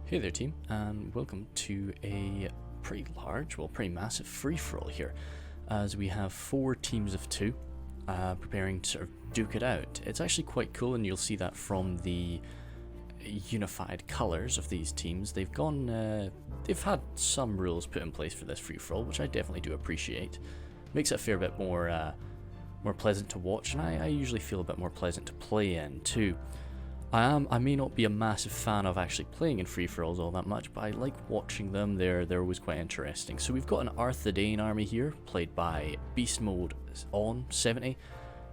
Hey there team, and welcome to a pretty large, well pretty massive free-for-all here, as we have 4 teams of 2 preparing to sort of duke it out. It's actually quite cool, and you'll see that from the unified colours of these teams. They've had some rules put in place for this free-for-all, which I definitely do appreciate. Makes it a fair bit more pleasant to watch, and I usually feel a bit more pleasant to play in too. I may not be a massive fan of actually playing in free-for-alls all that much, but I like watching them. They're always quite interesting. So we've got an Arthedain army here, played by Beast Mode on 70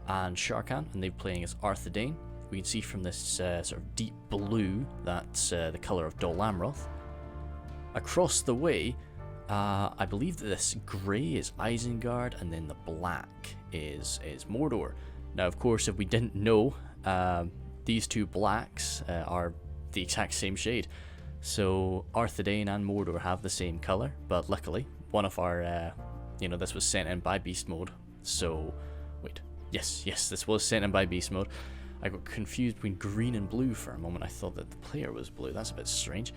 and Sharkan, and they're playing as Arthedain. We can see from this sort of deep blue that's the colour of Dol Amroth. Across the way, I believe that this grey is Isengard, and then the black is Mordor. Now, of course, if we didn't know, these two blacks are the exact same shade. So Arthedain and Mordor have the same colour, but luckily one of our, this was sent in by Beast Mode. So, wait, yes, this was sent in by Beast Mode. I got confused between green and blue for a moment. I thought that the player was blue. That's a bit strange.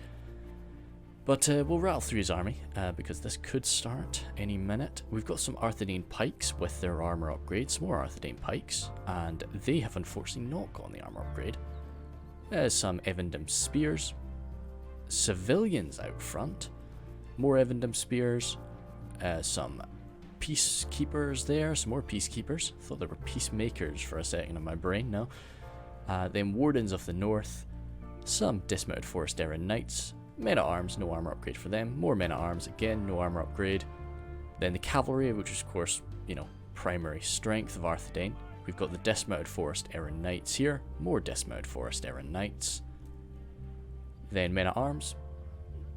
But we'll rattle through his army, because this could start any minute. We've got some Arthedain pikes with their armour upgrade, some more Arthedain pikes, and they have unfortunately not gotten the armour upgrade. There's some Evandem spears, civilians out front, more Evandem spears, some peacekeepers there, some more peacekeepers. Thought there were peacemakers for a second in my brain, no. Then Wardens of the North, some dismounted Forest Era Knights, Men-at-Arms, no armor upgrade for them. More Men-at-Arms, again, no armor upgrade. Then the Cavalry, which is, of course, primary strength of Arthedain. We've got the Dismounted Forest Era Knights here. More Dismounted Forest Era Knights. Then Men-at-Arms.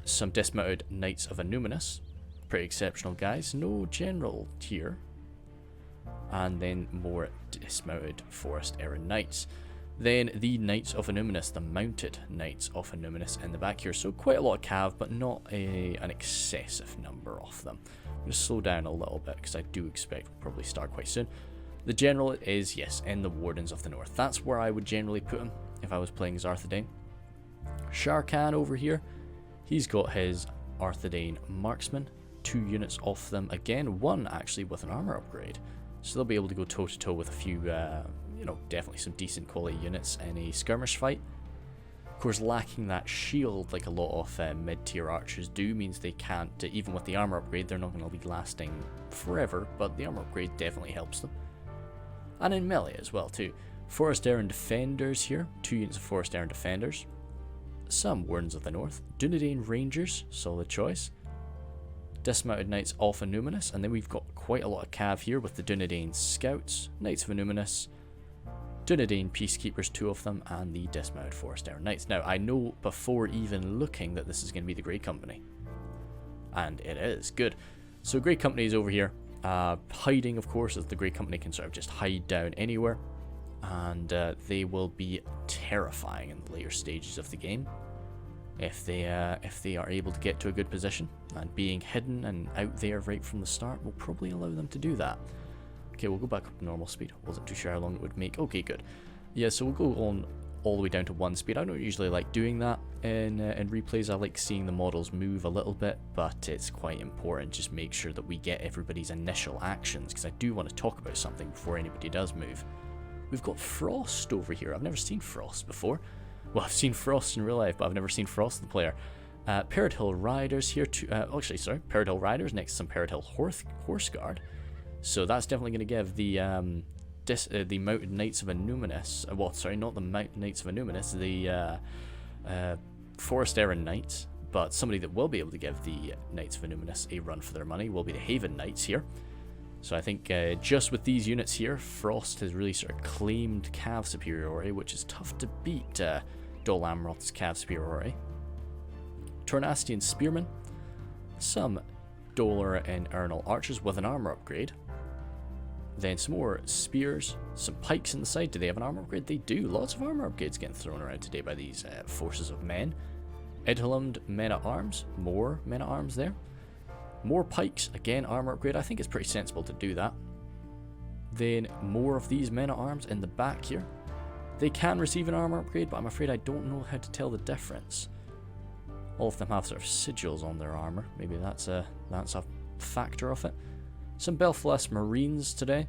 Some Dismounted Knights of Annuminus. Pretty exceptional guys. No General here. And then more Dismounted Forest Era Knights. Then the Knights of Annuminus, the Mounted Knights of Annuminus in the back here. So quite a lot of cav, but not an excessive number of them. I'm going to slow down a little bit because I do expect we'll probably start quite soon. The General is, yes, in the Wardens of the North. That's where I would generally put him if I was playing as Arthedain. Sharkan over here, he's got his Arthedain Marksman. 2 units off them again, one actually with an armor upgrade. So they'll be able to go toe-to-toe with a few, definitely some decent quality units in a skirmish fight. Of course, lacking that shield like a lot of mid-tier archers do means they can't, even with the armor upgrade, they're not going to be lasting forever, but the armor upgrade definitely helps them. And in melee as well too. Forest Aaron Defenders here, 2 units of Forest Aaron Defenders. Some Wardens of the North. Dunedain Rangers, solid choice. Dismounted Knights of Annuminus, and then we've got quite a lot of cav here with the Dunedain Scouts, Knights of Annuminus, Dunedain Peacekeepers, 2 of them, and the Dismounted Forest Era Knights. Now, I know before even looking that this is going to be the Grey Company, and it is, good. So Grey Company is over here, hiding of course, as the Grey Company can sort of just hide down anywhere, and they will be terrifying in the later stages of the game. If they are able to get to a good position, and being hidden and out there right from the start will probably allow them to do that. Okay, we'll go back up to normal speed. Wasn't too sure how long it would make. Okay, good. Yeah, so we'll go on all the way down to 1 speed. I don't usually like doing that in replays. I like seeing the models move a little bit, but it's quite important. Just make sure that we get everybody's initial actions, because I do want to talk about something before anybody does move. We've got Frost over here. I've never seen Frost before. Well, I've seen Frost in real life, but I've never seen Frost in the player. Parrot Hill Riders here too. Parrot Hill Riders next to some Parrot Hill Horse Guard. So that's definitely going to give the Mounted Knights of Annuminus. Not the Mounted Knights of Annuminus, the Forest Aaron Knights. But somebody that will be able to give the Knights of Annuminus a run for their money will be the Haven Knights here. So I think just with these units here, Frost has really sort of claimed cav superiority, which is tough to beat Dol Amroth's cav superiority. Tornastian Spearmen, some Dolar and Ernal Archers with an armor upgrade. Then some more Spears, some Pikes in the side. Do they have an armor upgrade? They do. Lots of armor upgrades getting thrown around today by these forces of men. Idhelmd Men-at-Arms, more Men-at-Arms there. More Pikes, again armor upgrade. I think it's pretty sensible to do that. Then more of these Men-at-Arms in the back here. They can receive an armor upgrade, but I'm afraid I don't know how to tell the difference. All of them have sort of sigils on their armor. Maybe that's a factor of it. Some Belfast Marines today.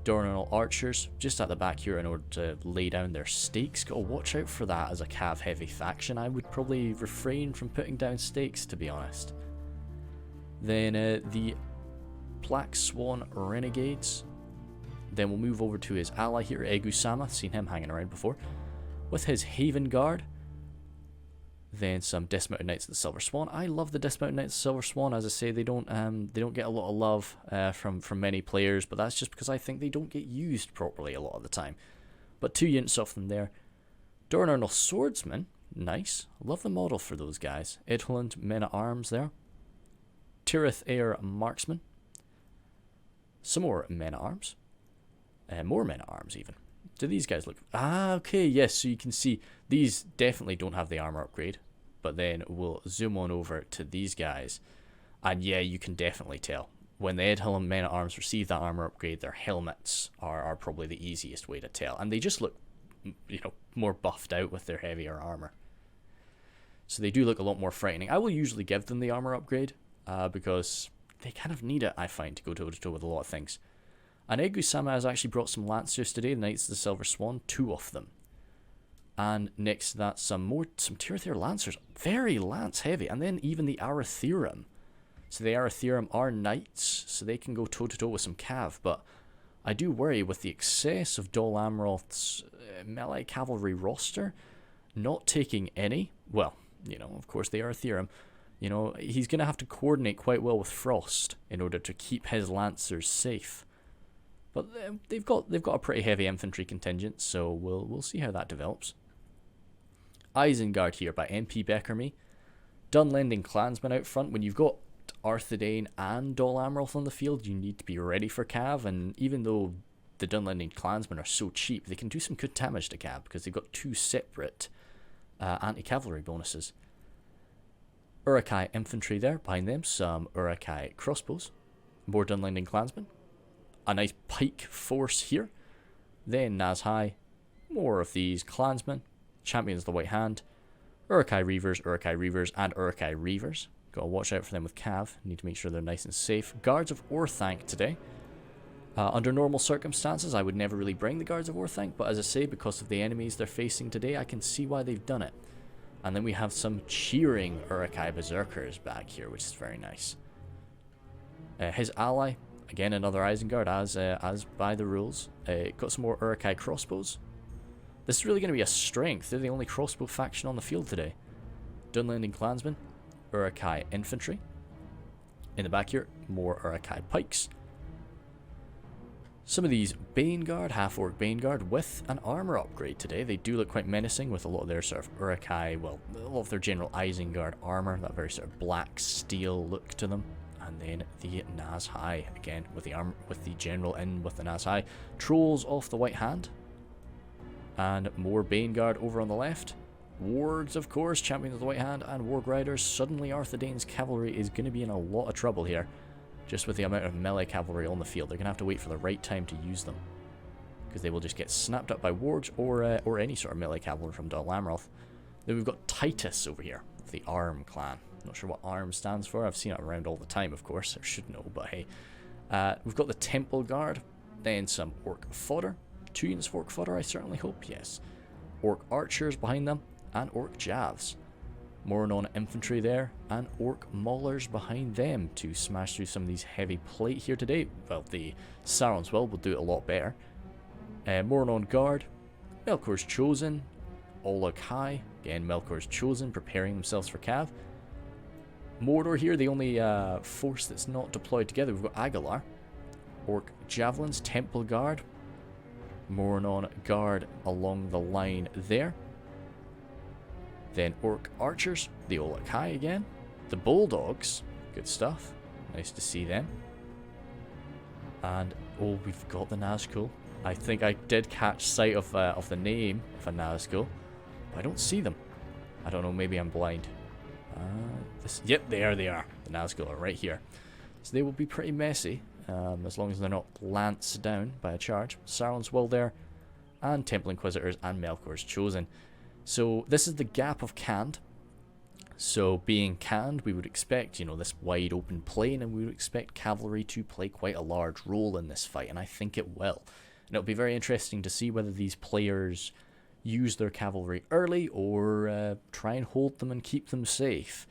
Dornal Archers just at the back here in order to lay down their stakes. Gotta watch out for that as a cav heavy faction. I would probably refrain from putting down stakes, to be honest. Then the Black Swan Renegades. Then we'll move over to his ally here, Egusama. Seen him hanging around before. With his Haven Guard. Then some Dismounted Knights of the Silver Swan. I love the Dismounted Knights of the Silver Swan. As I say, they don't get a lot of love from many players, but that's just because I think they don't get used properly a lot of the time. But 2 units off them there. Dornernal Swordsman, nice. Love the model for those guys. Idholland Men at Arms there. Tirith Air Marksman. Some more Men at Arms. More Men at Arms even. Do these guys look... Ah, okay, yes, so you can see these definitely don't have the armor upgrade. But then we'll zoom on over to these guys. And yeah, you can definitely tell. When the Edhelm Men at Arms receive that armor upgrade, their helmets are probably the easiest way to tell. And they just look, you know, more buffed out with their heavier armor. So they do look a lot more frightening. I will usually give them the armor upgrade because they kind of need it, I find, to go toe-to-toe with a lot of things. And Egusama has actually brought some Lancers today, the Knights of the Silver Swan, 2 of them. And next to that, some Tirith Air Lancers, very lance heavy, and then even the Arathirum. So the Arathirum are knights, so they can go toe-to-toe with some cav, but I do worry with the excess of Dol Amroth's melee cavalry roster, not taking any, well, you know, of course the Arathirum, you know, he's going to have to coordinate quite well with Frost in order to keep his Lancers safe. But they've got a pretty heavy infantry contingent, so we'll see how that develops. Isengard here by MP Beckerme. Dunlending Clansmen out front. When you've got Arthedain and Dol Amroth on the field, you need to be ready for cav, and even though the Dunlending Clansmen are so cheap, they can do some good damage to cav because they've got 2 separate anti-cavalry bonuses. Uruk-hai Infantry there, behind them some Uruk-hai Crossbows. More Dunlending Clansmen. A nice pike force here. Then Nazhai. More of these Clansmen. Champions of the White Hand. Uruk-hai Reavers, and Uruk-hai Reavers. Gotta watch out for them with cav. Need to make sure they're nice and safe. Guards of Orthanc today. Under normal circumstances, I would never really bring the Guards of Orthanc, but as I say, because of the enemies they're facing today, I can see why they've done it. And then we have some cheering Uruk-hai Berserkers back here, which is very nice. His ally, again another Isengard, as by the rules. Got some more Uruk-hai Crossbows. This is really going to be a strength. They're the only crossbow faction on the field today. Dunlending Clansmen, Uruk-hai Infantry. In the back here, more Uruk-hai Pikes. Some of these Baneguard, half-orc Baneguard with an armor upgrade today. They do look quite menacing with a lot of their sort of Uruk-hai, well, a lot of their general Isengard armor, that very sort of black steel look to them. And then the Nazhai, again, with the armor, with the general in with the Nazhai. Trolls off the White Hand. And more Baneguard over on the left. Wargs, of course, Champions of the White Hand, and Warg Riders. Suddenly Arthedain's cavalry is going to be in a lot of trouble here. Just with the amount of melee cavalry on the field. They're going to have to wait for the right time to use them. Because they will just get snapped up by Wargs or any sort of melee cavalry from Dol Amroth. Then we've got Titus over here, of the Arm clan. Not sure what ARM stands for. I've seen it around all the time, of course. I should know, but hey. We've got the Temple Guard. Then some Orc Fodder. 2 units of Orc Fodder, I certainly hope, yes. Orc Archers behind them. And Orc Javs. More non-infantry there. And Orc Maulers behind them to smash through some of these heavy plate here today. Well, the Sauron's will do it a lot better. More non-guard. Melkor's Chosen. Olog-hai. Again, Melkor's Chosen, preparing themselves for cav. Mordor here, the only force that's not deployed together. We've got Agalar, Orc Javelins, Temple Guard, Moranon Guard along the line there. Then Orc Archers, the Olog-hai again. The Bulldogs, good stuff. Nice to see them. And, oh, we've got the Nazgul. I think I did catch sight of the name of a Nazgul, but I don't see them. I don't know, maybe I'm blind. Yep, there they are. The Nazgul are right here. So they will be pretty messy, as long as they're not lanced down by a charge. Sauron's Will there, and Temple Inquisitors, and Melkor's Chosen. So this is the gap of canned. So being canned, we would expect, you know, this wide open plain, and we would expect cavalry to play quite a large role in this fight, and I think it will. And it'll be very interesting to see whether these players use their cavalry early or try and hold them and keep them safe.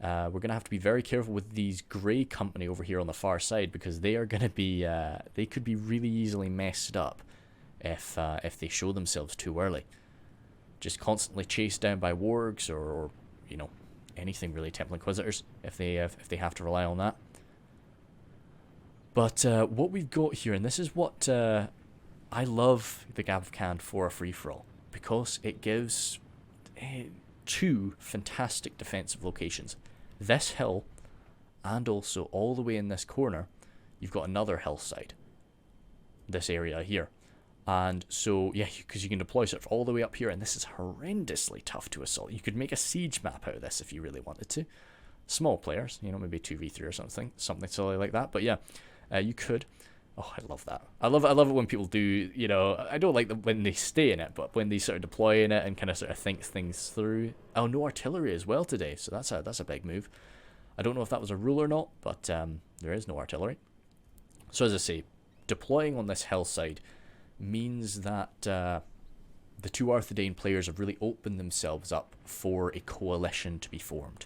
We're going to have to be very careful with these grey company over here on the far side, because they are going to be, they could be really easily messed up if they show themselves too early. Just constantly chased down by wargs or you know, anything really, Temple Inquisitors, if they have to rely on that. But what we've got here, and this is what I love the Gav Canned for a free-for-all, because it gives two fantastic defensive locations. This hill, and also all the way in this corner, you've got another hillside. This area here. And so, yeah, because you can deploy sort of all the way up here, and this is horrendously tough to assault. You could make a siege map out of this if you really wanted to. Small players, you know, maybe 2v3 or something silly like that. But yeah, you could. Oh, I love that. I love it when people do, you know, I don't like when they stay in it, but when they sort of deploy in it and kind of sort of think things through. Oh, no artillery as well today, so that's a big move. I don't know if that was a rule or not, but there is no artillery. So as I say, deploying on this hillside means that the two Arthedain players have really opened themselves up for a coalition to be formed.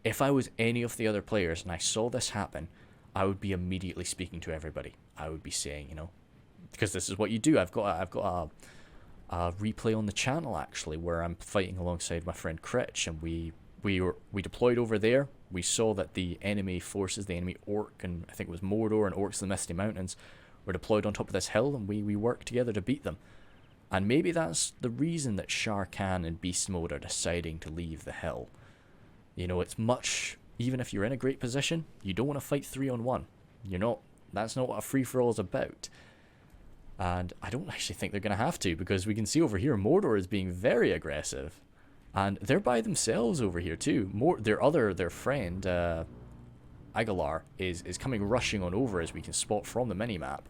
If I was any of the other players and I saw this happen, I would be immediately speaking to everybody. I would be saying, you know, because this is what you do. I've got a replay on the channel actually where I'm fighting alongside my friend Critch, and we deployed over there. We saw that the enemy forces, the enemy Orc, and I think it was Mordor and Orcs of the Misty Mountains, were deployed on top of this hill, and we worked together to beat them. And maybe that's the reason that Shar Khan and Beast Mode are deciding to leave the hill. You know, it's much, even if you're in a great position, you don't want to fight 3-on-1. You're not, that's not what a free-for-all is about. And I don't actually think they're going to have to, because we can see over here Mordor is being very aggressive. And they're by themselves over here too. Their friend, Agalar, is coming rushing on over, as we can spot from the minimap.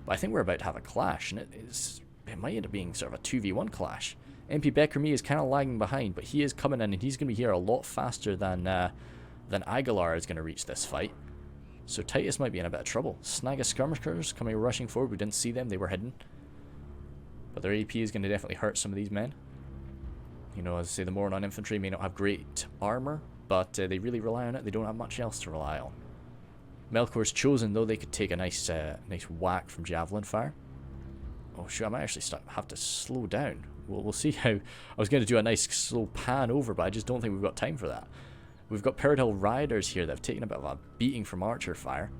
But I think we're about to have a clash, and it might end up being sort of a 2v1 clash. MP Beckerme is kind of lagging behind, but he is coming in, and he's going to be here a lot faster than Agalar is going to reach this fight. So Titus might be in a bit of trouble. Snag of skirmishers coming rushing forward. We didn't see them, they were hidden. But their AP is going to definitely hurt some of these men. You know, as I say, the Moron infantry may not have great armor, but they really rely on it. They don't have much else to rely on. Melkor's Chosen, though, they could take a nice whack from javelin fire. Oh shoot, I might actually have to slow down. We'll see how. I was going to do a nice slow pan over, but I just don't think we've got time for that. We've got Peridot Riders here that have taken a bit of a beating from archer fire.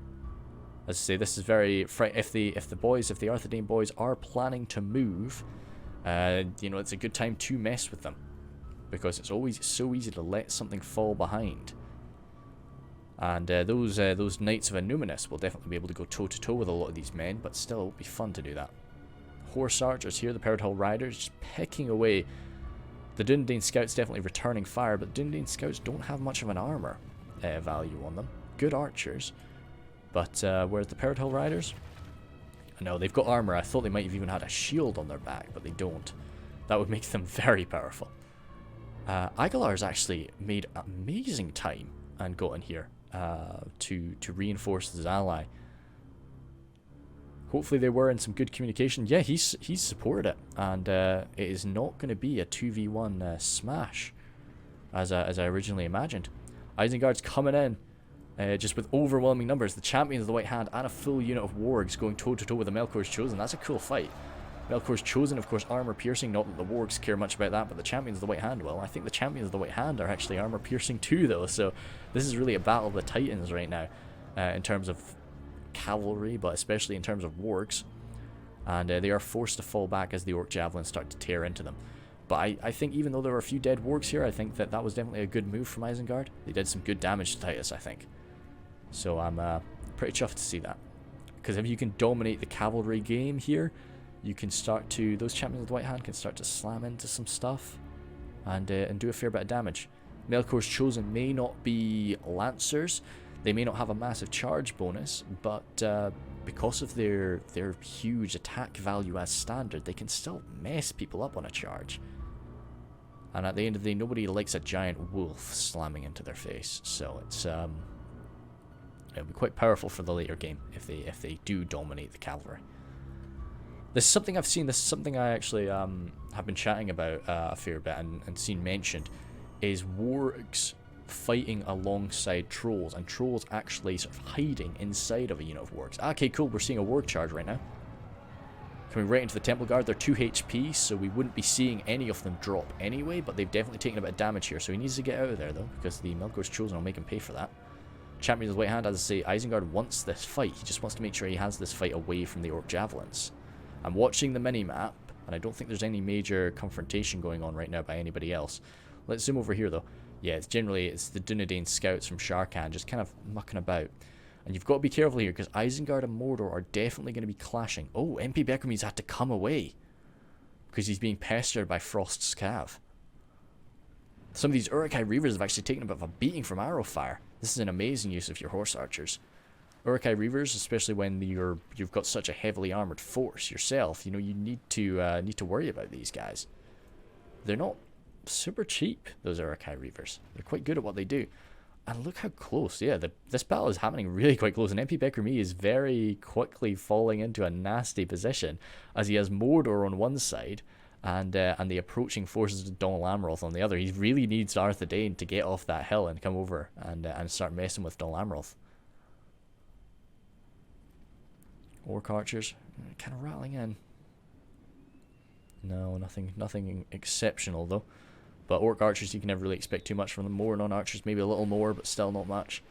As I say, this is very if the Arthedain boys are planning to move, you know, it's a good time to mess with them, because it's always so easy to let something fall behind. And those Knights of Innuminus will definitely be able to go toe-to-toe with a lot of these men, but still it will be fun to do that. Horse Archers here, the Peridot Riders, just pecking away. The Dundane Scouts definitely returning fire, but Dundane Scouts don't have much of an armor value on them. Good archers, but whereas the Peridot Riders, no, they've got armor. I thought they might have even had a shield on their back, but they don't. That would make them very powerful. Agalar's actually made amazing time and got in here to reinforce his ally. Hopefully they were in some good communication. Yeah, he's supported it, and it is not going to be a 2v1 smash as I originally imagined. Isengard's coming in just with overwhelming numbers. The Champions of the White Hand and a full unit of wargs going toe-to-toe with the Melkor's Chosen. That's a cool fight. Melkor's Chosen, of course, armor piercing. Not that the wargs care much about that, but the Champions of the White Hand will. I think the Champions of the White Hand are actually armor piercing too, though. So this is really a battle of the Titans right now in terms of cavalry, but especially in terms of wargs. And they are forced to fall back as the Orc Javelins start to tear into them. But I think even though there were a few dead wargs here, I think that was definitely a good move from Isengard. They did some good damage to Titus, I think. So I'm pretty chuffed to see that. Because if you can dominate the cavalry game here, you can start to, those Champions of the White Hand can start to slam into some stuff and do a fair bit of damage. Melkor's Chosen may not be Lancers, they may not have a massive charge bonus, but because of their huge attack value as standard, they can still mess people up on a charge. And at the end of the day, nobody likes a giant wolf slamming into their face. So it's it'll be quite powerful for the later game if they do dominate the cavalry. This is something I've seen. This is something I actually have been chatting about a fair bit and seen mentioned, is wargs fighting alongside trolls, and trolls actually sort of hiding inside of a unit of wargs. Okay, cool. We're seeing a warg charge right now. Coming right into the Temple Guard. They're 2 HP, so we wouldn't be seeing any of them drop anyway, but they've definitely taken a bit of damage here, so he needs to get out of there, though, because the Melkor's Chosen will make him pay for that. Champion's White Hand, as I say, Isengard wants this fight. He just wants to make sure he has this fight away from the Orc Javelins. I'm watching the mini-map, and I don't think there's any major confrontation going on right now by anybody else. Let's zoom over here, though. Yeah, it's the Dunedain scouts from Sharkan just kind of mucking about. And you've got to be careful here, because Isengard and Mordor are definitely going to be clashing. Oh, MP Beckermead's had to come away, because he's being pestered by Frost's Cav. Some of these Uruk-hai Reavers have actually taken a bit of a beating from arrow fire. This is an amazing use of your horse archers. Uruk-hai Reavers, especially when you've got such a heavily armored force yourself, you know, you need to worry about these guys. They're not super cheap, those Uruk-hai Reavers. They're quite good at what they do. And look how close. Yeah, this battle is happening really quite close, and MP Beckermead is very quickly falling into a nasty position as he has Mordor on one side and the approaching forces of Dol Amroth on the other. He really needs Arthedain to get off that hill and come over and start messing with Dol Amroth. Orc archers kind of rattling in. No, nothing exceptional though. But Orc archers, you can never really expect too much from them. More non-archers, maybe a little more, but still not much.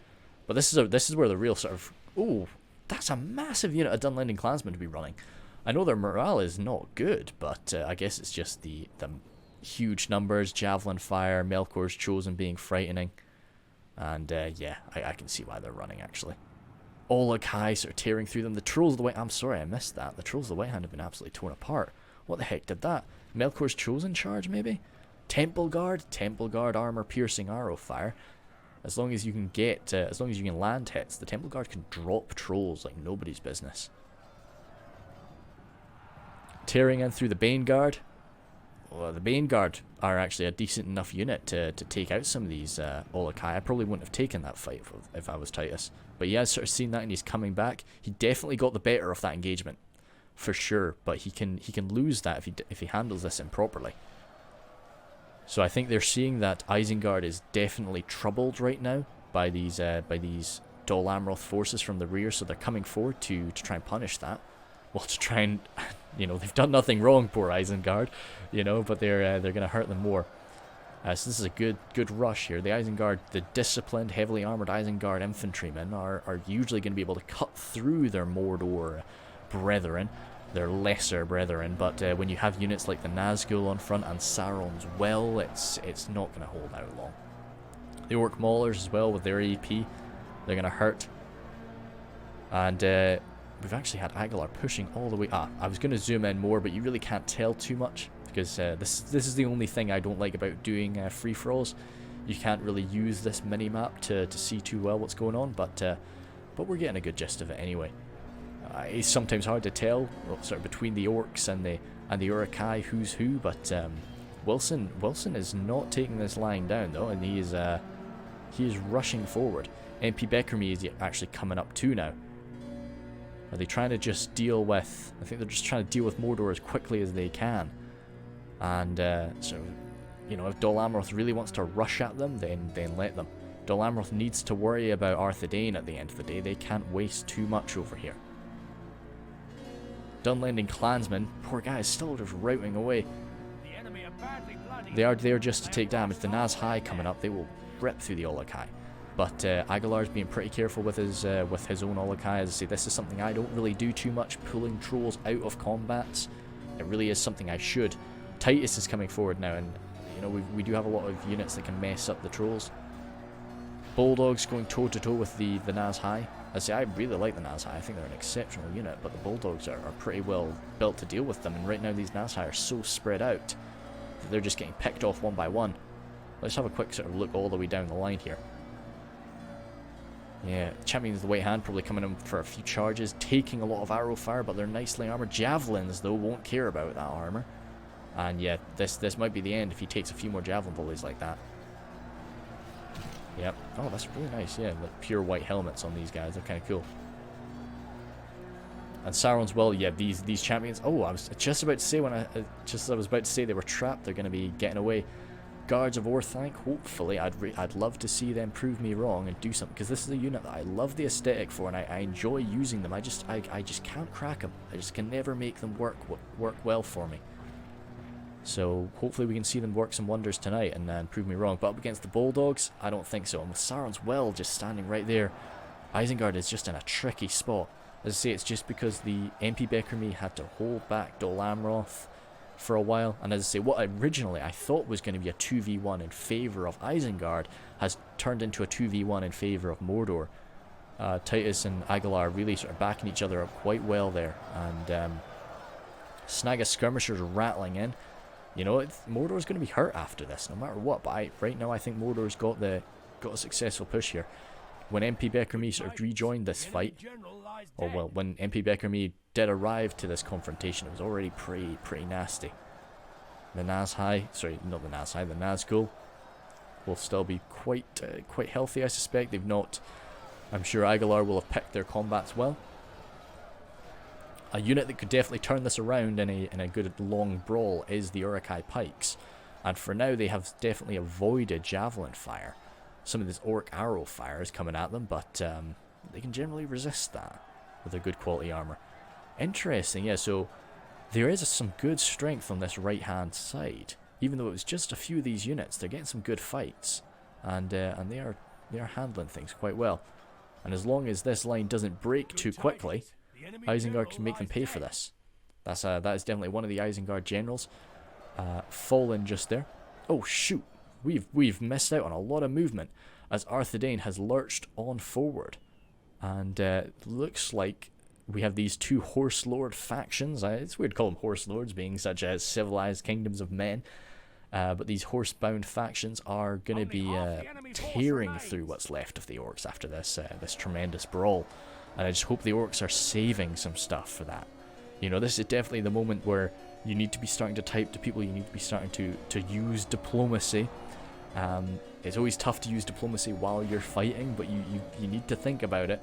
But this is where the real sort of... Oh, that's a massive unit of Dunlending clansmen to be running. I know their morale is not good, but I guess it's just the huge numbers, javelin fire, Melkor's Chosen being frightening. And yeah, I can see why they're running, actually. Uruk-hai sort of tearing through them. The Trolls of the White... I'm sorry, I missed that. The Trolls of the White Hand have been absolutely torn apart. What the heck did that? Melkor's Chosen charge, maybe? Temple Guard armor piercing arrow fire. As long as you can get, as long as you can land hits, the Temple Guard can drop trolls like nobody's business. Tearing in through the Bane Guard. Well, the Bane Guard are actually a decent enough unit to take out some of these Uruk-hai. I probably wouldn't have taken that fight if I was Titus. But he has sort of seen that and he's coming back. He definitely got the better of that engagement, for sure. But he can lose that if he handles this improperly. So I think they're seeing that Isengard is definitely troubled right now by these Dol Amroth forces from the rear. So they're coming forward to try and punish that. Well, to try and, you know, they've done nothing wrong, poor Isengard, you know, but they're going to hurt them more. So this is a good rush here. The Isengard, the disciplined, heavily armored Isengard infantrymen are usually going to be able to cut through their Mordor brethren, their lesser brethren, but when you have units like the Nazgul on front and Sauron's Well, it's not going to hold out long. The Orc Maulers as well with their AP, they're going to hurt. And we've actually had Aguilar pushing all the way... I was going to zoom in more, but you really can't tell too much, because this is the only thing I don't like about doing free-for-alls. You can't really use this mini-map to see too well what's going on, but we're getting a good gist of it anyway. It's sometimes hard to tell, sort of between the Orcs and the Uruk-hai who's who, but Wilson is not taking this lying down though, and he is rushing forward. MP Beckermead is actually coming up too now. Are they trying to just deal with... I think they're just trying to deal with Mordor as quickly as they can. And so, you know, if Dol Amroth really wants to rush at them, then let them. Dol Amroth needs to worry about Arthedain at the end of the day. They can't waste too much over here. Dunlending clansmen, poor guys, still just routing away. They are there just to take damage. The Naz-hai coming up, they will rip through the Uruk-hai. But Aguilar's being pretty careful with his own Uruk-hai. As I say, this is something I don't really do too much, pulling trolls out of combats. It really is something I should. Titus is coming forward now, and you know we do have a lot of units that can mess up the trolls. Bulldogs going toe-to-toe with the Naz-hai. I say I really like the Naz-hai. I think they're an exceptional unit, but the Bulldogs are pretty well built to deal with them, and right now these Naz-hai are so spread out that they're just getting picked off one by one. Let's have a quick sort of look all the way down the line here. Yeah, Champions of the White Hand probably coming in for a few charges, taking a lot of arrow fire, but they're nicely armored. Javelins, though, won't care about that armor. And yeah, this might be the end if he takes a few more javelin volleys like that. Yep. Oh, that's really nice. Yeah, like pure white helmets on these guys. They're kind of cool. And Sauron's well, yeah, these champions. Oh, I was just about to say just as I was about to say they were trapped, they're going to be getting away. Guards of Orthanc, hopefully, I'd love to see them prove me wrong and do something, because this is a unit that I love the aesthetic for, and I enjoy using them. I just can't crack them. I just can never make them work well for me. So hopefully we can see them work some wonders tonight and then prove me wrong. But up against the Bulldogs, I don't think so. And with Sauron's well just standing right there, Isengard is just in a tricky spot. As I say, it's just because the MP Beckerme had to hold back Dol Amroth for a while. And as I say, what originally I thought was going to be a 2v1 in favour of Isengard has turned into a 2v1 in favour of Mordor. Titus and Aguilar really sort of backing each other up quite well there. And Snaga skirmishers rattling in. You know, Mordor's going to be hurt after this, no matter what. But right now, I think Mordor's got a successful push here. When MP Beckerme sort of rejoined this fight, or well, when MP Beckerme did arrive to this confrontation, it was already pretty nasty. The Nazgul will still be quite healthy, I suspect. They've not. I'm sure Aguilar will have picked their combats well. A unit that could definitely turn this around in a good long brawl is the Uruk-hai Pikes. And for now, they have definitely avoided javelin fire. Some of this orc arrow fire is coming at them, but they can generally resist that with their good quality armor. Interesting, yeah, so there is some good strength on this right-hand side. Even though it was just a few of these units, they're getting some good fights. And they are handling things quite well. And as long as this line doesn't break too quickly, Isengard can make them pay for this. That is definitely one of the Isengard generals. Fallen just there. Oh shoot, we've missed out on a lot of movement as Arthedain has lurched on forward, and looks like we have these two Horse Lord factions. It's weird to call them Horse Lords, being such as civilized kingdoms of men. But these horse-bound factions are going to be tearing through what's left of the orcs after this tremendous brawl. And I just hope the orcs are saving some stuff for that. You know, this is definitely the moment where you need to be starting to type to people. You need to be starting to use diplomacy. It's always tough to use diplomacy while you're fighting, but you need to think about it.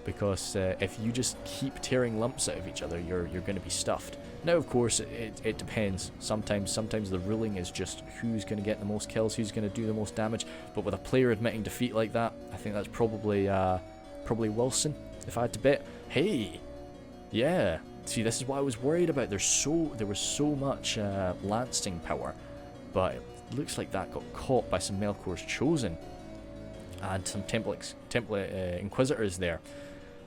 Because if you just keep tearing lumps out of each other, you're going to be stuffed. Now, of course, it depends. Sometimes the ruling is just who's going to get the most kills, who's going to do the most damage. But with a player admitting defeat like that, I think that's probably Wilson, if I had to bet. Hey, yeah. See, this is what I was worried about. There was so much lancing power, but it looks like that got caught by some Melkor's Chosen and some Template Inquisitors there,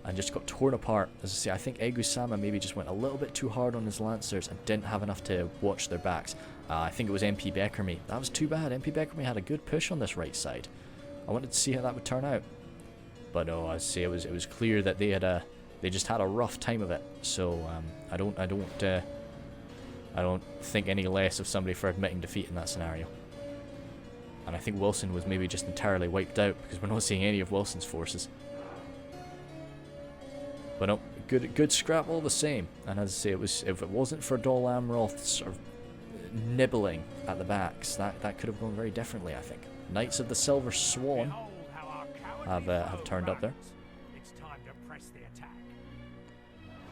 and just got torn apart. As I say, I think Egusama maybe just went a little bit too hard on his Lancers and didn't have enough to watch their backs. I think it was MP Beckerme. That was too bad. MP Beckerme had a good push on this right side. I wanted to see how that would turn out. But no, I say it was clear that they just had a rough time of it. So I don't think any less of somebody for admitting defeat in that scenario. And I think Wilson was maybe just entirely wiped out because we're not seeing any of Wilson's forces. But no, good scrap all the same. And as I say, if it wasn't for Dol Amroth sort of nibbling at the backs, that could have gone very differently, I think. Knights of the Silver Swan have turned up there. It's time to press the attack.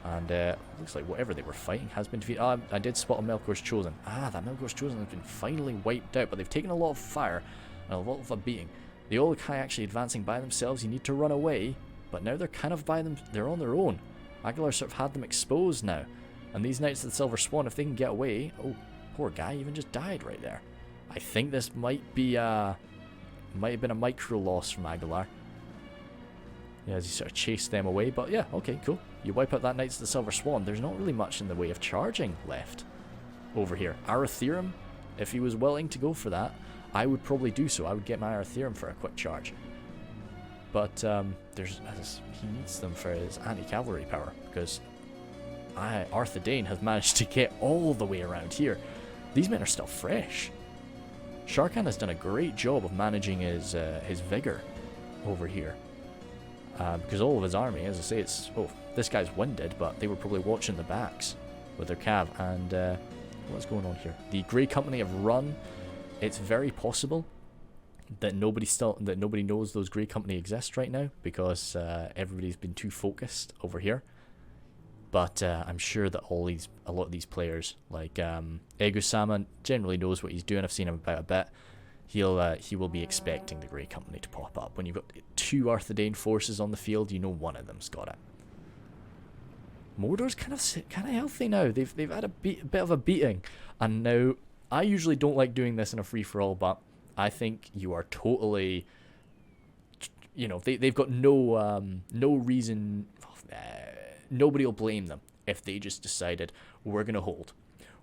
And looks like whatever they were fighting has been defeated. Oh, I did spot a Melkor's Chosen. That Melkor's Chosen has been finally wiped out, but they've taken a lot of fire and a lot of a beating. The Uruk-hai actually advancing by themselves. You need to run away, but now they're kind of they're on their own. Aguilar sort of had them exposed now. And these Knights of the Silver Swan, if they can get away... Oh, poor guy even just died right there. I think this might have been a micro loss from Aguilar. Yeah, as he sort of chased them away. But yeah, okay, cool. You wipe out that Knights of the Silver Swan. There's not really much in the way of charging left over here. Arathirum, if he was willing to go for that, I would probably do so. I would get my Arathirum for a quick charge. But he needs them for his anti-cavalry power, because Arthedain has managed to get all the way around here. These men are still fresh. Sharkan has done a great job of managing his vigor over here. Because all of his army, as I say, this guy's winded, but they were probably watching the backs with their cav, and what's going on here? The Grey Company have run. It's very possible that nobody knows those Grey Company exist right now because everybody's been too focused over here. But I'm sure that a lot of these players, like Egu-sama, generally knows what he's doing. I've seen him about a bit. He will be expecting the Grey Company to pop up. When you've got 2 Arthedain forces on the field, you know one of them's got it. Mordor's kind of healthy now. They've had a bit of a beating, and now I usually don't like doing this in a free for all, but I think you are totally, you know, they've got no reason. Nobody will blame them if they just decided we're gonna hold.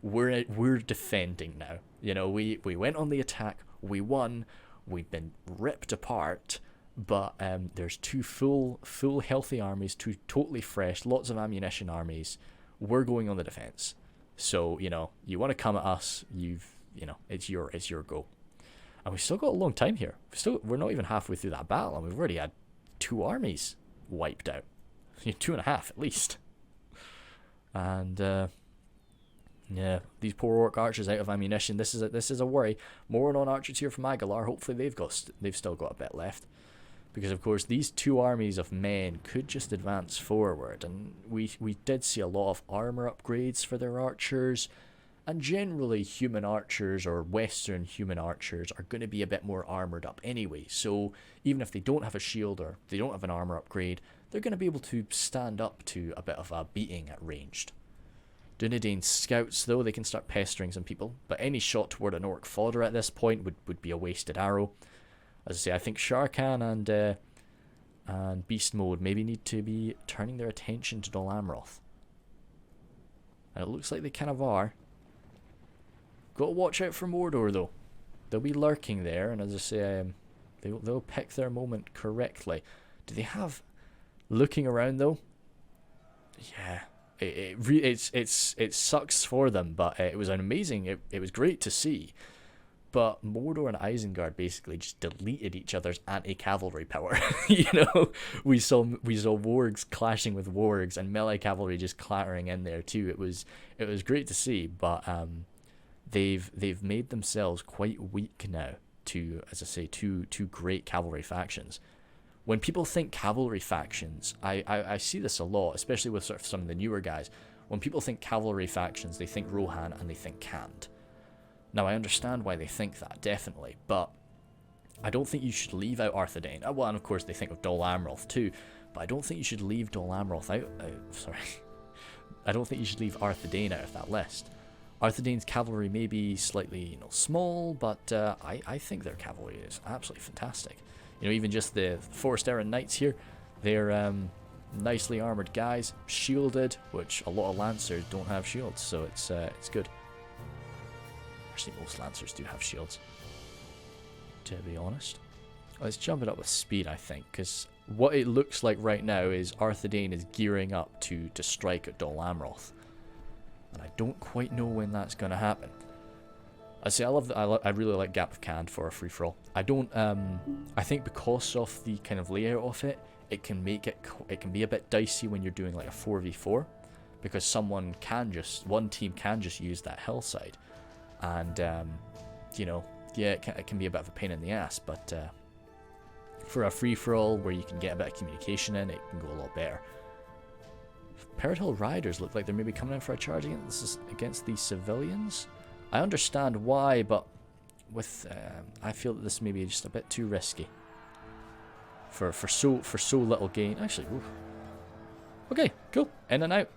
We're defending now. You know, we went on the attack, we won, we've been ripped apart, but there's 2 full healthy armies, 2 totally fresh, lots of ammunition armies. We're going on the defense. So, you know, you want to come at us, it's your go. And we've still got a long time here. We're not even halfway through that battle, and we've already had 2 armies wiped out. 2.5 at least. And yeah, these poor orc archers out of ammunition. This is a worry. More non-archers here from Aguilar. Hopefully they've still got a bit left, because of course these 2 armies of men could just advance forward. And we did see a lot of armor upgrades for their archers, and generally human archers or Western human archers are going to be a bit more armored up anyway. So even if they don't have a shield or they don't have an armor upgrade, they're going to be able to stand up to a bit of a beating at ranged. Dunedain scouts, though, they can start pestering some people, but any shot toward an orc fodder at this point would be a wasted arrow. As I say, I think Sharkan and Beast Mode maybe need to be turning their attention to Dol Amroth. And it looks like they kind of are. Got to watch out for Mordor, though. They'll be lurking there, and as I say, they'll pick their moment correctly. Do they have... Looking around, though, yeah, it sucks for them, but it was amazing. It was great to see. But Mordor and Isengard basically just deleted each other's anti-cavalry power. You know, we saw wargs clashing with wargs and melee cavalry just clattering in there too. It was great to see, but they've made themselves quite weak now to, as I say, two great cavalry factions. When people think cavalry factions, I see this a lot, especially with sort of some of the newer guys. When people think cavalry factions, they think Rohan and they think Khand. Now, I understand why they think that, definitely, but I don't think you should leave out Arthedain. Well, and of course they think of Dol Amroth too, but I don't think you should leave Dol Amroth out. Sorry. I don't think you should leave Arthedain out of that list. Arthedain's cavalry may be slightly, small, but I think their cavalry is absolutely fantastic. Even just the Forest Errand Knights here, they're nicely armored guys, shielded, which a lot of Lancers don't have shields, so it's good. Actually, most Lancers do have shields, to be honest. Let's jump it up with speed, I think, because what it looks like right now is Arthedain is gearing up to strike at Dol Amroth, and I don't quite know when that's going to happen. I really like Gap of Khand for a free-for-all. I think because of the kind of layout of it, it can be a bit dicey when you're doing like a 4v4, because one team can just use that hillside, and it can be a bit of a pain in the ass, but for a free-for-all where you can get a bit of communication in, it can go a lot better. Peridhill Riders look like they're maybe coming in for a charge against the civilians. I understand why, but I feel that this may be just a bit too risky for so little gain. Actually, ooh. Okay, cool, in and out.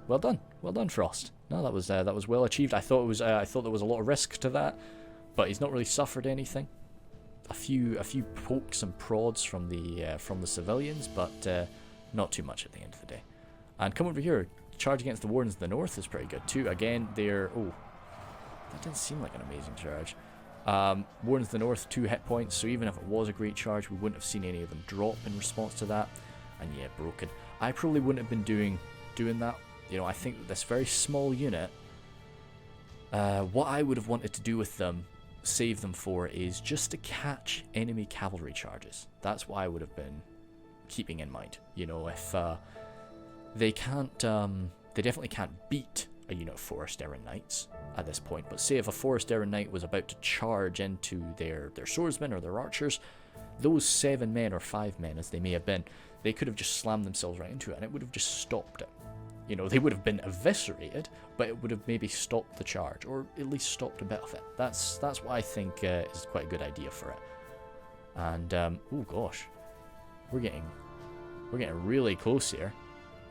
Well done, Frost. No, that was well achieved. I thought there was a lot of risk to that, but he's not really suffered anything. A few pokes and prods from the civilians, but not too much at the end of the day. And come over here, charge against the Wardens of the North is pretty good too. Again, that didn't seem like an amazing charge. Wardens of the North, 2 hit points, so even if it was a great charge, we wouldn't have seen any of them drop in response to that. And yeah, broken. I probably wouldn't have been doing that. I think that this very small unit, what I would have wanted to do with them, save them for, is just to catch enemy cavalry charges. That's what I would have been keeping in mind. If they can't, they definitely can't beat a unit of Forest Errand Knights, at this point. But say if a Forest Errant Knight was about to charge into their swordsmen or their archers, those 7 men or 5 men as they may have been, they could have just slammed themselves right into it and it would have just stopped it. You know, they would have been eviscerated, but it would have maybe stopped the charge, or at least stopped a bit of it. That's what I think is quite a good idea for it. And oh gosh, we're getting really close here.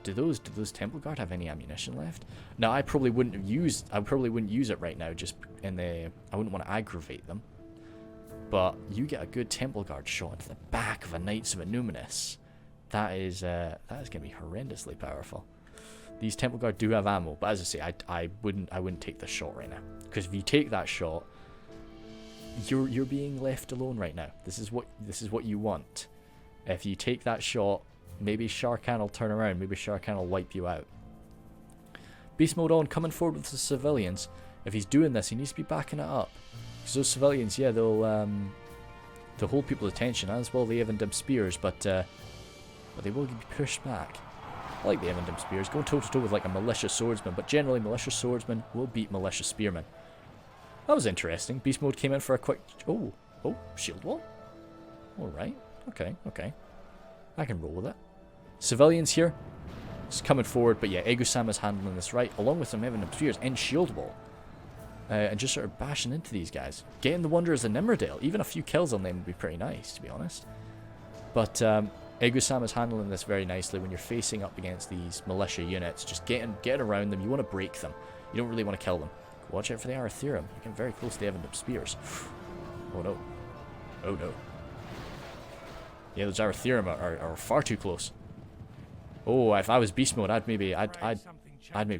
Do those Temple Guard have any ammunition left? No, I probably wouldn't use it right now. Just I wouldn't want to aggravate them. But you get a good Temple Guard shot into the back of a Knights of Innuminus. That is going to be horrendously powerful. These Temple Guard do have ammo, but as I say, I wouldn't take the shot right now, because if you take that shot, you're being left alone right now. This is what you want. If you take that shot, maybe Sharkan will turn around. Maybe Sharkan will wipe you out. Beast Mode on, coming forward with the civilians. If he's doing this, he needs to be backing it up. Because those civilians, yeah, they'll hold people's attention, as well the Evandim Spears, but they will be pushed back. I like the Evandim Spears, going toe-to-toe with like a Militia Swordsman, but generally Militia Swordsmen will beat Militia Spearmen. That was interesting. Beast Mode came in for a quick... Oh, shield wall? Alright, okay. I can roll with it. Civilians here, it's coming forward, but yeah, Egusama's handling this right, along with some Evandim Spears and shield wall. And just sort of bashing into these guys. Getting the Wanderers of Nimmerdale. Even a few kills on them would be pretty nice, to be honest. But Egusama's handling this very nicely when you're facing up against these militia units. Just getting around them. You want to break them. You don't really want to kill them. Watch out for the Aratherum. You're getting very close to the Evandim Spears. Oh no. Oh no. Yeah, those Aratherum are far too close. Oh, if I was Beast Mode, I'd maybe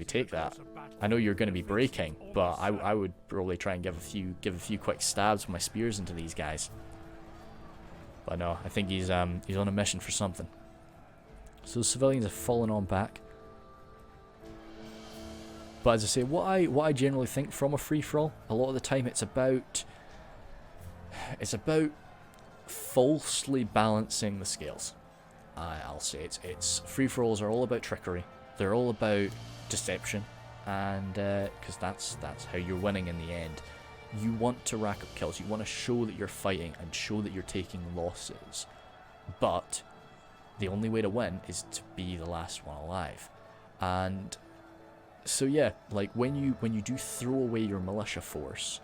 take that. I know you're going to be breaking, but I would probably try and give a few quick stabs with my spears into these guys. But no, I think he's on a mission for something. So the civilians have fallen on back. But as I say, what I generally think from a free-for-all, a lot of the time it's about falsely balancing the scales. I'll say it's free-for-alls are all about trickery. They're all about deception, and because that's how you're winning in the end. You want to rack up kills. You want to show that you're fighting and show that you're taking losses. But the only way to win is to be the last one alive. And so yeah, like when you do throw away your militia force,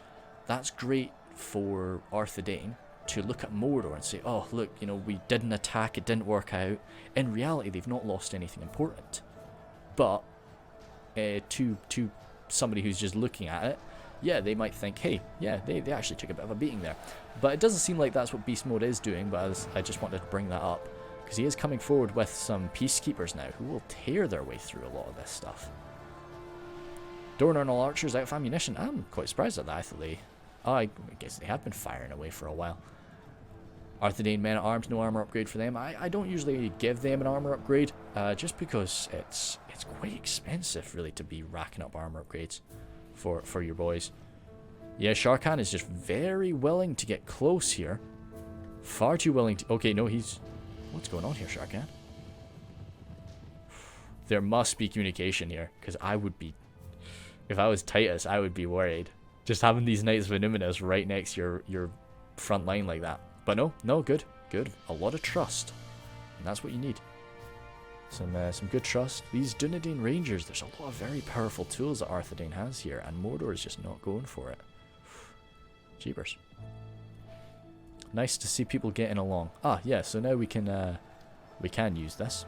that's great for Arthedain to look at Mordor and say, oh look, you know, we did an attack, it didn't work out. In reality, they've not lost anything important. But to somebody who's just looking at it, yeah, they might think, hey, yeah, they actually took a bit of a beating there. But it doesn't seem like that's what Beast Mode is doing, but I just wanted to bring that up. Because he is coming forward with some Peacekeepers now, who will tear their way through a lot of this stuff. Dornarnal Archers out of ammunition. I'm quite surprised at that. I thought I guess they have been firing away for a while. Arthedain Men at Arms, no armor upgrade for them. I don't usually give them an armor upgrade, just because it's quite expensive, really, to be racking up armor upgrades for your boys. Yeah, Sharkan is just very willing to get close here. Far too willing to... Okay, no, he's... What's going on here, Sharkan? There must be communication here, because I would be... If I was Titus, I would be worried. Just having these Knights of Innuminus right next to your front line like that. But no, good. A lot of trust. And that's what you need. Some good trust. These Dunedain Rangers, there's a lot of very powerful tools that Arthedain has here, and Mordor is just not going for it. Jeepers. Nice to see people getting along. Ah, yeah, so now we can use this,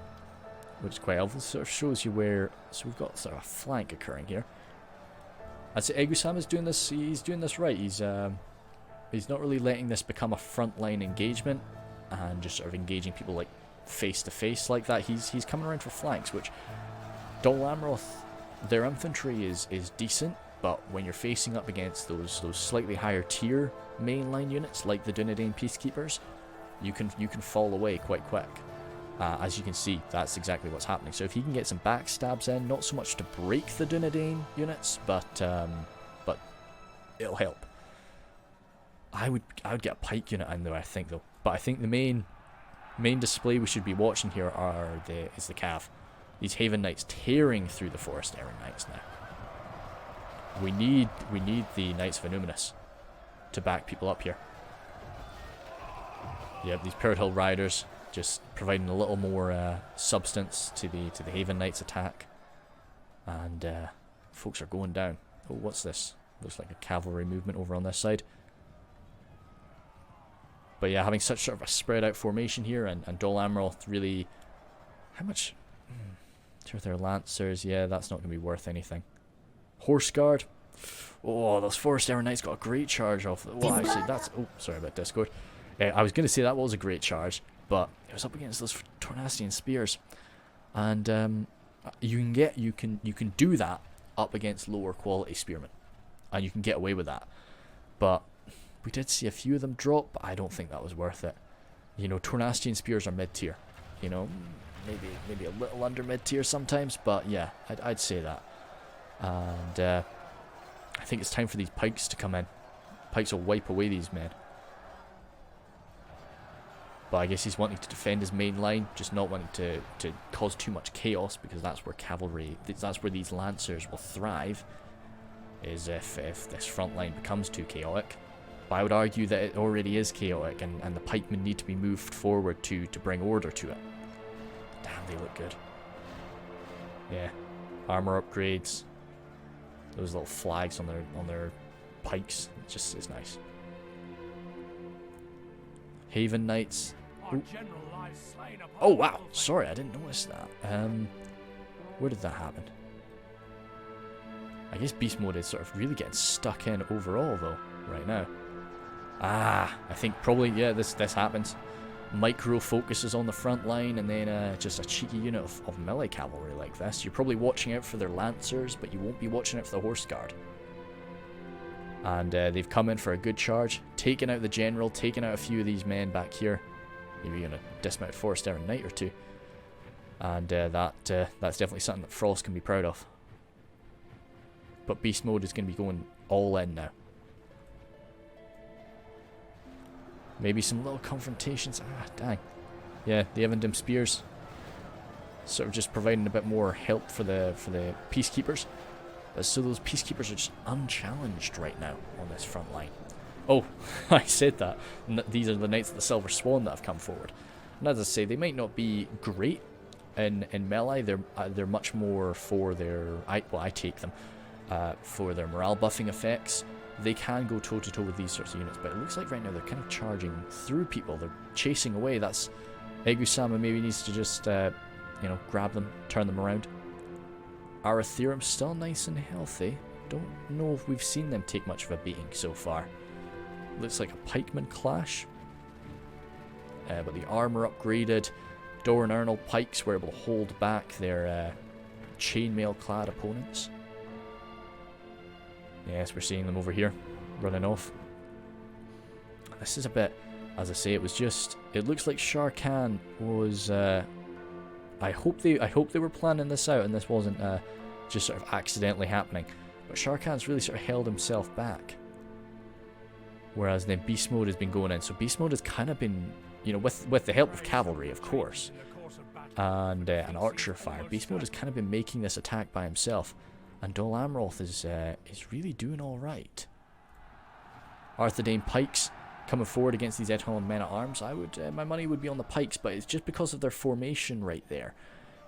which is quite helpful. Sort of shows you where... So we've got sort of a flank occurring here. I'd say Egusama's doing this. He's doing this right. He's not really letting this become a frontline engagement and just sort of engaging people like face to face like that. He's coming around for flanks, which Dol Amroth, their infantry is decent, but when you're facing up against those slightly higher tier mainline units like the Dunedain Peacekeepers, you can fall away quite quick. As you can see, that's exactly what's happening. So if he can get some backstabs in, not so much to break the Dunedain units, but it'll help. I would get a pike unit in there, I think, though. But I think the main display we should be watching here is the Cav. These Haven Knights tearing through the Forest Errant Knights now. We need the Knights of Illuminus to back people up here. Yep, these Pirate Hill Riders just providing a little more substance to the Haven Knights attack. And folks are going down. Oh, what's this? Looks like a cavalry movement over on this side. But yeah, having such sort of a spread out formation here, and Dol Amroth really... How much... Two of their Lancers, yeah, that's not going to be worth anything. Horse Guard. Oh, those Forest Era Knights got a great charge off. Well, actually, that's... Oh, sorry about Discord. I was going to say that was a great charge, but it was up against those Tornastian Spears. And you can do that up against lower quality spearmen. And you can get away with that. But we did see a few of them drop, but I don't think that was worth it. You know, Tornastian Spears are mid-tier. You know, maybe a little under mid-tier sometimes, but yeah, I'd say that. And I think it's time for these pikes to come in. Pikes will wipe away these men. But I guess he's wanting to defend his main line, just not wanting to cause too much chaos, because that's where cavalry, that's where these lancers will thrive, is if this front line becomes too chaotic. But I would argue that it already is chaotic, and the pikemen need to be moved forward to bring order to it. Damn, they look good. Yeah, armor upgrades, those little flags on their pikes, it just is nice. Haven Knights. Oh wow, sorry, I didn't notice that. Where did that happen? I guess beast mode is sort of really getting stuck in overall though, right now. Ah, I think probably, yeah, this happens. Micro focuses on the front line, and then just a cheeky unit of melee cavalry like this. You're probably watching out for their lancers, but you won't be watching out for the horse guard. And they've come in for a good charge, taken out the general, taken out a few of these men back here. Maybe going to dismount Forest Era Knight or two. And that's definitely something that Frost can be proud of. But beast mode is going to be going all in now. Maybe some little confrontations. Ah, dang. Yeah, the Evendim Spears. Sort of just providing a bit more help for the Peacekeepers. So those Peacekeepers are just unchallenged right now on this front line. Oh, I said that. These are the Knights of the Silver Swan that have come forward. And as I say, they might not be great in melee. They're much more for their... I take them for their morale buffing effects. They can go toe-to-toe with these sorts of units, but it looks like right now they're kind of charging through people. They're chasing away. That's... Egusama maybe needs to just, you know, grab them, turn them around. Arathirum still nice and healthy. Don't know if we've seen them take much of a beating so far. Looks like a pikeman clash. But the armor upgraded. Dor and Ernal pikes were able to hold back their chainmail clad opponents. Yes, we're seeing them over here, running off. This is a bit, as I say, it was just, it looks like Shar Khan was, I hope they were planning this out and this wasn't just sort of accidentally happening. But Shar Khan's really sort of held himself back. Whereas then Beast Mode has been going in. So Beast Mode has kind of been, you know, with the help of cavalry, of course, and an archer fire, Beast Mode has kind of been making this attack by himself. And Dol Amroth is really doing all right. Arthedain pikes coming forward against these Edhelm men at arms. I would, my money would be on the pikes, but it's just because of their formation right there.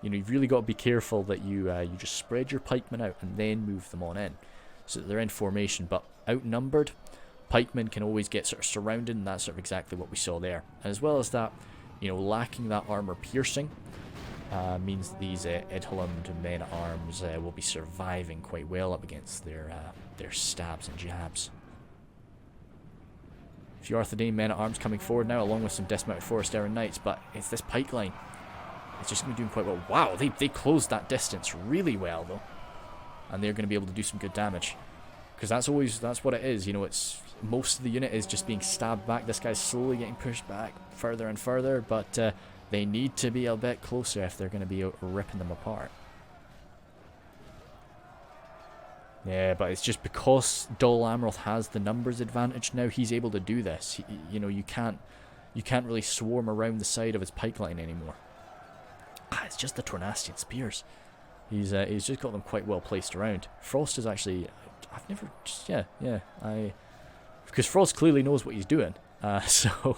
You know, you've really got to be careful that you just spread your pikemen out and then move them on in, so that they're in formation. But outnumbered, pikemen can always get sort of surrounded, and that's sort of exactly what we saw there. And as well as that, you know, lacking that armor piercing. Means these Edhelm men at arms will be surviving quite well up against their stabs and jabs. A few Arthedain men at arms coming forward now, along with some dismounted Forest Era Knights, but it's this pike line. It's just going to be doing quite well. Wow, they closed that distance really well though, and they're going to be able to do some good damage, because that's what it is. You know, it's most of the unit is just being stabbed back. This guy's slowly getting pushed back further and further, but they need to be a bit closer if they're going to be ripping them apart. Yeah, but it's just because Dol Amroth has the numbers advantage now, he's able to do this. You know, you can't really swarm around the side of his pike line anymore. It's just the Tornastian Spears. He's just got them quite well placed around. Frost is actually I've never just because Frost clearly knows what he's doing. So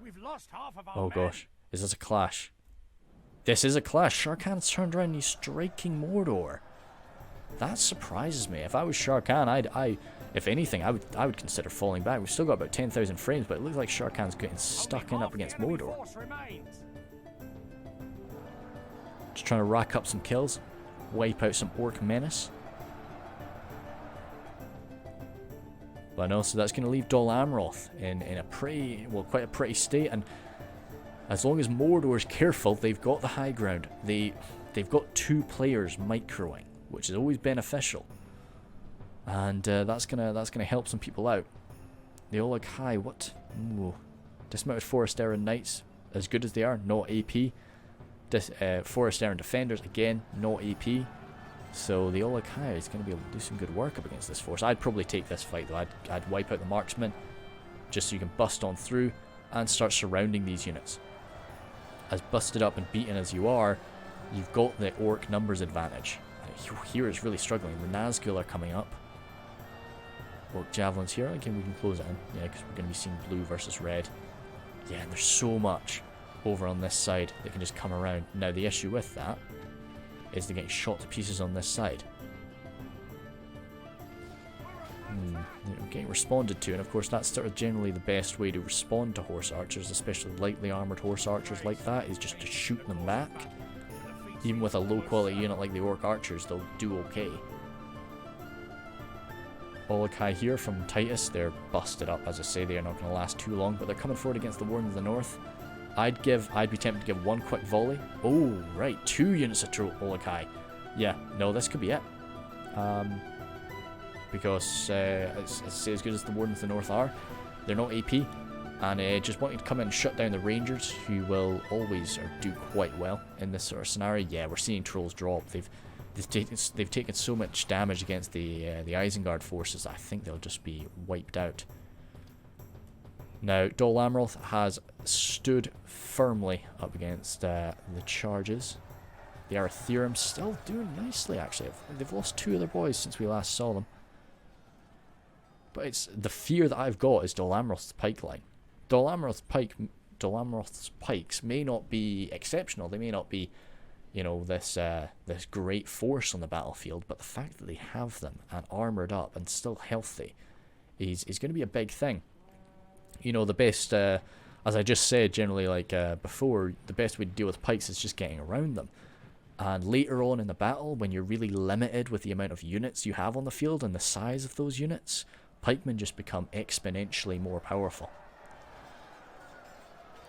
We've lost half of our oh men. gosh, is this a clash? This is a clash. Sharkan's turned around and he's striking Mordor. That surprises me. If I was Sharkan, if anything, I would consider falling back. We've still got about 10,000 frames, but it looks like Sharkan's getting stuck in up against Mordor. Just trying to rack up some kills, wipe out some orc menace. But no, so that's going to leave Dol Amroth in a quite a pretty state, and as long as Mordor's careful, they've got the high ground. They've got 2 players microing, which is always beneficial, and that's gonna help some people out. The Oleg High, what? Ooh. Dismounted Forest Errand Knights, as good as they are, not AP. Forest Errand Defenders, again, not AP. So the Oleg High is going to be able to do some good work up against this force. I'd probably take this fight though. I'd wipe out the marksmen, just so you can bust on through and start surrounding these units. As busted up and beaten as you are, you've got the orc numbers advantage. Here is really struggling. The Nazgul are coming up. Orc javelins here. Again, we can close it in. Yeah, because we're going to be seeing blue versus red. Yeah, and there's so much over on this side that can just come around. Now, the issue with that is they're getting shot to pieces on this side. They're getting responded to, and of course that's sort of generally the best way to respond to horse archers, especially lightly armoured horse archers like that, is just to shoot them back. Even with a low quality unit like the orc archers, they'll do okay. Olokai here from Titus, they're busted up, as I say, they are not going to last too long, but they're coming forward against the Wardens of the North. I'd be tempted to give 1 quick volley. Oh, right, 2 units of Olokai. Yeah, no, this could be it. Because, as good as the Wardens of the North are, they're not AP, and just wanting to come in and shut down the Rangers, who will always do quite well in this sort of scenario. Yeah, we're seeing Trolls drop. They've taken so much damage against the Isengard forces, I think they'll just be wiped out. Now, Dol Amroth has stood firmly up against the charges. The Aratherum still doing nicely, actually. They've lost 2 of their boys since we last saw them. But it's the fear that I've got is Dol Amroth's pike line. Dol Amroth's pikes may not be exceptional. They may not be, you know, this great force on the battlefield. But the fact that they have them and armoured up and still healthy is going to be a big thing. You know, the best, as I just said, generally, like before, the best way to deal with pikes is just getting around them. And later on in the battle, when you're really limited with the amount of units you have on the field and the size of those units, pikemen just become exponentially more powerful.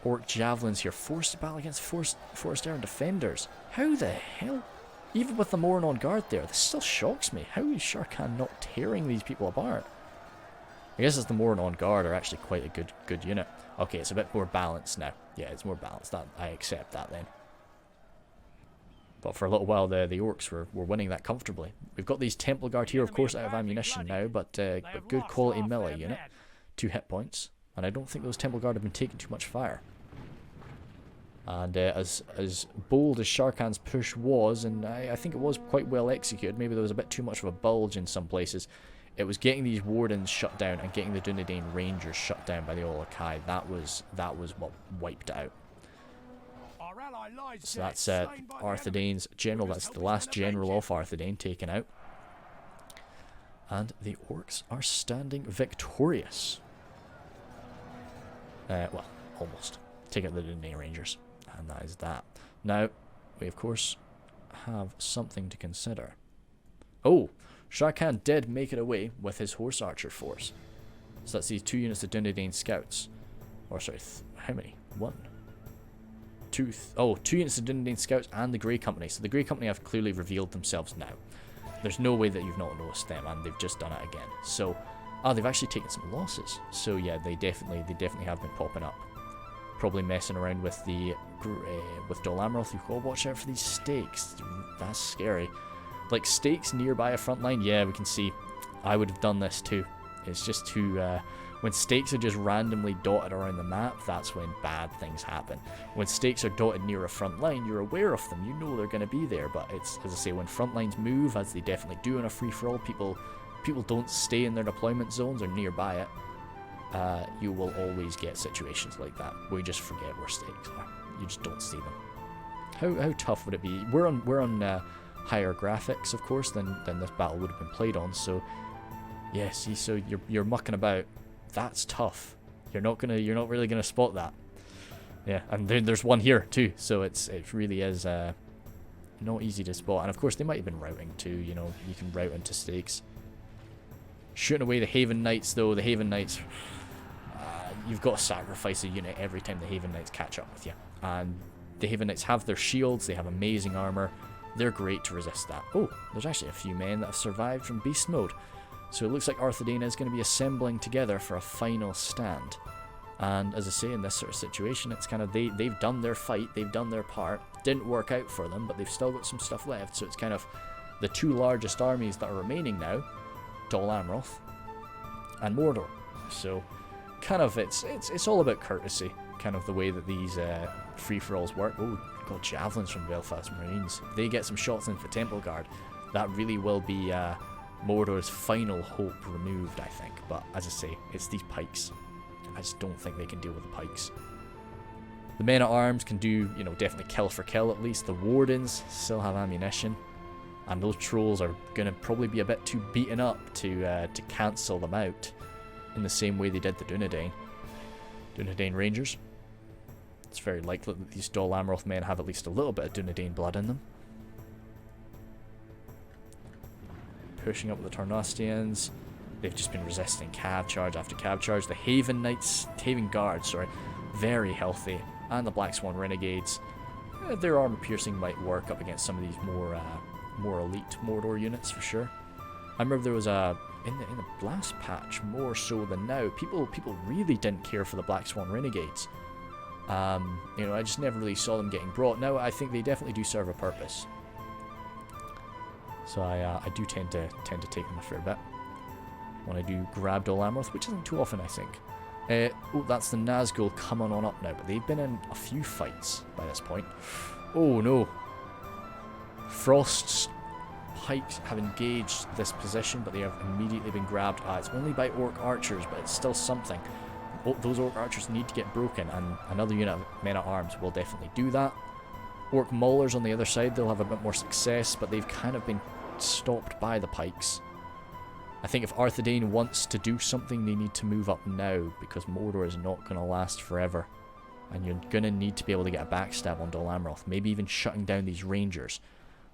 Orc javelins here, forced to battle against Forest Errand Defenders. How the hell? Even with the Morin on guard there, this still shocks me. How is Sharkan not tearing these people apart? I guess it's the Morin on guard are actually quite a good unit. Okay, it's a bit more balanced now. Yeah, it's more balanced. I accept that then. But for a little while, the orcs were winning that comfortably. We've got these Temple Guard here, of course, out of ammunition now, but good quality melee unit. 2 hit points. And I don't think those Temple Guard have been taking too much fire. And as bold as Sharkan's push was, and I think it was quite well executed, maybe there was a bit too much of a bulge in some places, it was getting these Wardens shut down and getting the Dunedain Rangers shut down by the Olokai. That was what wiped out. So that's Arthedain's general. That's the last general of Arthedain taken out. And the orcs are standing victorious. Well, almost. Take out the Dunedain Rangers. And that is that. Now, we of course have something to consider. Oh! Sharkan did make it away with his horse archer force. So that's these 2 units of Dunedain scouts. Or sorry, how many? 1. 2 units of Dunedain scouts and the Grey Company. So the Grey Company have clearly revealed themselves now. There's no way that you've not noticed them, and they've just done it again. So, they've actually taken some losses. So yeah, they definitely have been popping up. Probably messing around with with Dol Amroth. You've got to watch out for these stakes. That's scary. Like stakes nearby a front line, yeah, we can see. I would have done this too. It's just too... when stakes are just randomly dotted around the map, that's when bad things happen. When stakes are dotted near a front line, you're aware of them. You know they're going to be there. But it's, as I say, when front lines move, as they definitely do in a free-for-all, people people don't stay in their deployment zones or nearby it, you will always get situations like that where you just forget where stakes are. You just don't see them. How tough would it be? We're on higher graphics, of course, than this battle would have been played on. So yeah, see, so you're mucking about. That's tough. You're not really gonna spot that. Yeah, and there's one here too. So it really is not easy to spot. And of course they might have been routing too. You know, you can route into stakes. Shooting away the Haven Knights though. The Haven Knights, you've got to sacrifice a unit every time the Haven Knights catch up with you. And the Haven Knights have their shields. They have amazing armor. They're great to resist that. Oh, there's actually a few men that have survived from beast mode. So it looks like Arthedain is going to be assembling together for a final stand. And as I say, in this sort of situation, it's kind of they've done their fight, they've done their part. Didn't work out for them, but they've still got some stuff left. So it's kind of the two largest armies that are remaining now, Dol Amroth and Mordor. So kind of it's all about courtesy, kind of the way that these free-for-alls work. Oh, got javelins from Belfast Marines. If they get some shots in for Temple Guard, that really will be Mordor's final hope removed, I think. But as I say, it's these pikes. I just don't think they can deal with the pikes. The men at arms can do, you know, definitely kill for kill at least. The wardens still have ammunition, and those trolls are gonna probably be a bit too beaten up to cancel them out in the same way they did the Dunedain Rangers. It's very likely that these Dol Amroth men have at least a little bit of Dunedain blood in them. Pushing up with the Tornostians. They've just been resisting cav charge after cav charge. The Haven Guards, very healthy. And the Black Swan Renegades. Their armor piercing might work up against some of these more elite Mordor units for sure. I remember there was in the Blast patch, more so than now, people really didn't care for the Black Swan Renegades. You know, I just never really saw them getting brought. Now I think they definitely do serve a purpose. So I do tend to take them a fair bit when I do grab Dol Amroth, which isn't too often, I think. Oh, that's the Nazgul coming on up now, but they've been in a few fights by this point. Oh no. Frost's pikes have engaged this position, but they have immediately been grabbed. It's only by Orc Archers, but it's still something. Oh, those Orc Archers need to get broken, and another unit of men-at-arms will definitely do that. Orc Maulers on the other side, they'll have a bit more success, but they've kind of been stopped by the pikes. I think if Arthedain wants to do something, they need to move up now, because Mordor is not going to last forever. And you're going to need to be able to get a backstab on Dol Amroth, maybe even shutting down these Rangers,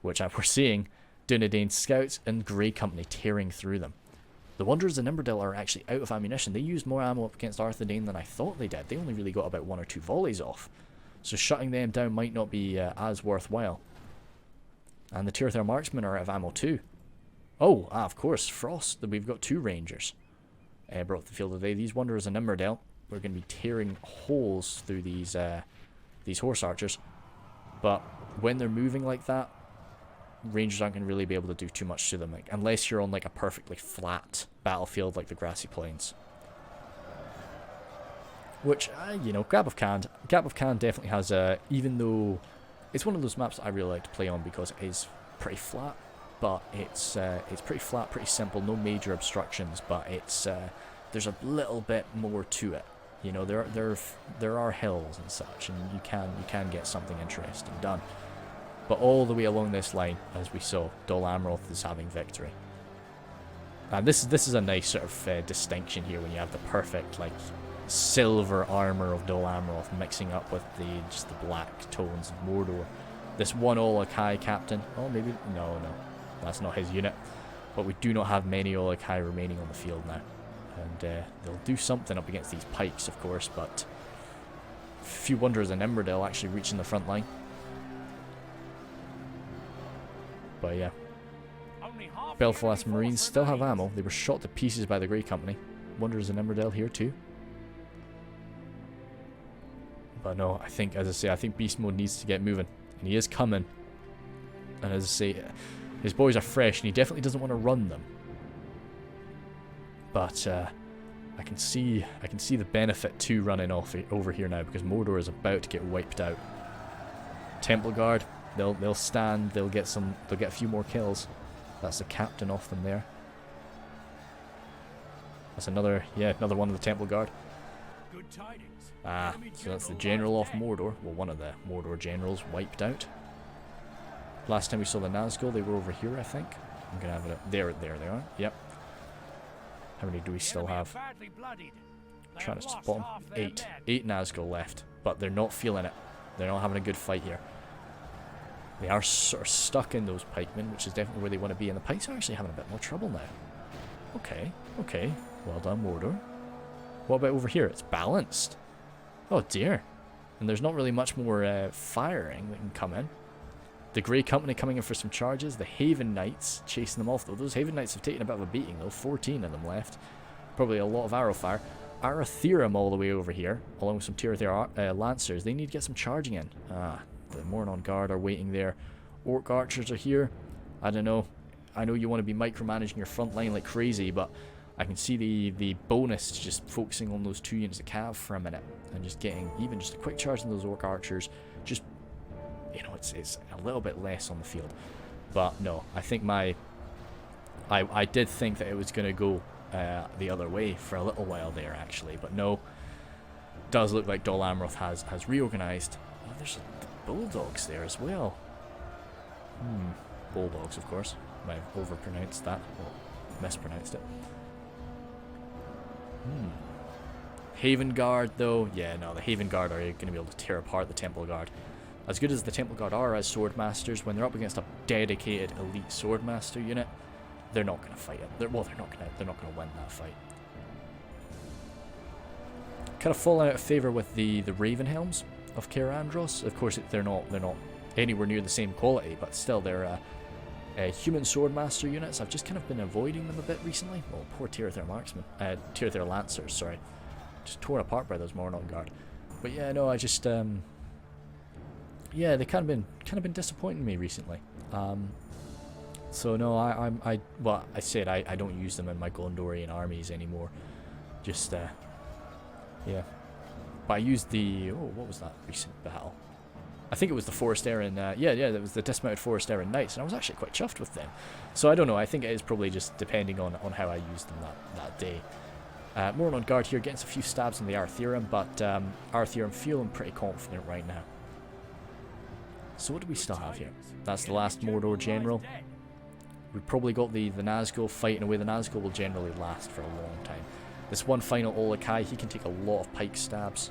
which we're seeing Dunedain Scouts and Grey Company tearing through them. The Wanderers of Nimberdale are actually out of ammunition. They used more ammo up against Arthedain than I thought they did. They only really got about 1 or 2 volleys off. So shutting them down might not be as worthwhile. And the Tirthair Marksmen are out of ammo too. Oh, of course, Frost. We've got 2 Rangers brought to the field today. These Wanderers of Nimberdale, we're going to be tearing holes through these Horse Archers. But when they're moving like that, Rangers aren't going to really be able to do too much to them, like, unless you're on like a perfectly flat battlefield like the Grassy Plains. Which, you know, Gap of Khand definitely has even though it's one of those maps that I really like to play on because it is pretty flat, but it's pretty flat, pretty simple, no major obstructions, but it's there's a little bit more to it. You know, there are hills and such, and you can get something interesting done. But all the way along this line, as we saw, Dol Amroth is having victory. And this is a nice sort of distinction here when you have the perfect like silver armor of Dol Amroth mixing up with just the black tones of Mordor. This one Olokai captain. Oh, maybe no, that's not his unit. But we do not have many Olokai remaining on the field now, and they'll do something up against these pikes, of course. But a few Wanderers in Nimberdale actually reaching the front line. But yeah, Belfast Marines still have ammo. They were shot to pieces by the Grey Company. Wanderers in Nimberdale here too. But no, I think, as I say, I think Beast Mode needs to get moving, and he is coming. And as I say, his boys are fresh, and he definitely doesn't want to run them. But I can see the benefit to running over here now, because Mordor is about to get wiped out. Temple Guard. They'll stand. They'll get a few more kills. That's the captain off them there. That's another, yeah, another one of the Temple Guard. Good tidings. Ah, Enemy so that's the general general lies off dead. Mordor. Well, one of the Mordor generals wiped out. Last time we saw the Nazgul, they were over here, I think. I'm gonna have it. There they are. Yep. How many do we The still enemy are have? badly bloodied. They Trying have to lost spot 'em. half their 8. men. 8 Nazgul left, but they're not feeling it. They're not having a good fight here. They are sort of stuck in those pikemen, which is definitely where they want to be, and the pikes are actually having a bit more trouble now. Okay, okay. Well done, Mordor. What about over here? It's balanced. Oh dear. And there's not really much more firing that can come in. The Grey Company coming in for some charges. The Haven Knights chasing them off, though. Those Haven Knights have taken a bit of a beating, though. 14 of them left. Probably a lot of arrow fire. Arathirum all the way over here, along with some Tier Lancers. They need to get some charging in. Ah, the Mornon Guard are waiting there. Orc Archers are here. I don't know. I know you want to be micromanaging your front line like crazy, but I can see the bonus to just focusing on those 2 units of cav for a minute and just getting even just a quick charge on those Orc Archers. Just, you know, it's a little bit less on the field. But no, I think I did think that it was going to go the other way for a little while there, actually. But no, does look like Dol Amroth has reorganized. Oh, there's the Bulldogs there as well. Bulldogs, of course. Might have overpronounced that, or mispronounced it. Haven Guard, though. Yeah, no, the Haven Guard are going to be able to tear apart the Temple Guard. As good as the Temple Guard are as Swordmasters, when they're up against a dedicated elite Swordmaster unit, they're not going to fight it. They're not going to win that fight. Kind of falling out of favor with the Ravenhelms of Caer Andros. Of course, they're not anywhere near the same quality, but still they're human Swordmaster units. I've just kind of been avoiding them a bit recently. Well, poor Tier-Thair marksmen, Tier-Thair Lancers, sorry, just torn apart by those Mornon Guard. But yeah, no, I just yeah, they kind of been disappointing me recently. So no, I said I don't use them in my Gondorian armies anymore. Just yeah, but I used the what was that recent battle? I think it was the Forest Aaron. Yeah, that was the dismounted Forest Aaron Knights, and I was actually quite chuffed with them. So I don't know. I think it is probably just depending on how I used them that day. Mornon Guard here getting a few stabs on the Arathirum, but Arathirum feeling pretty confident right now. So what do we still have here? That's the last Mordor general. We've probably got the Nazgul fighting away. The Nazgul will generally last for a long time. This one final Olokai, he can take a lot of pike stabs.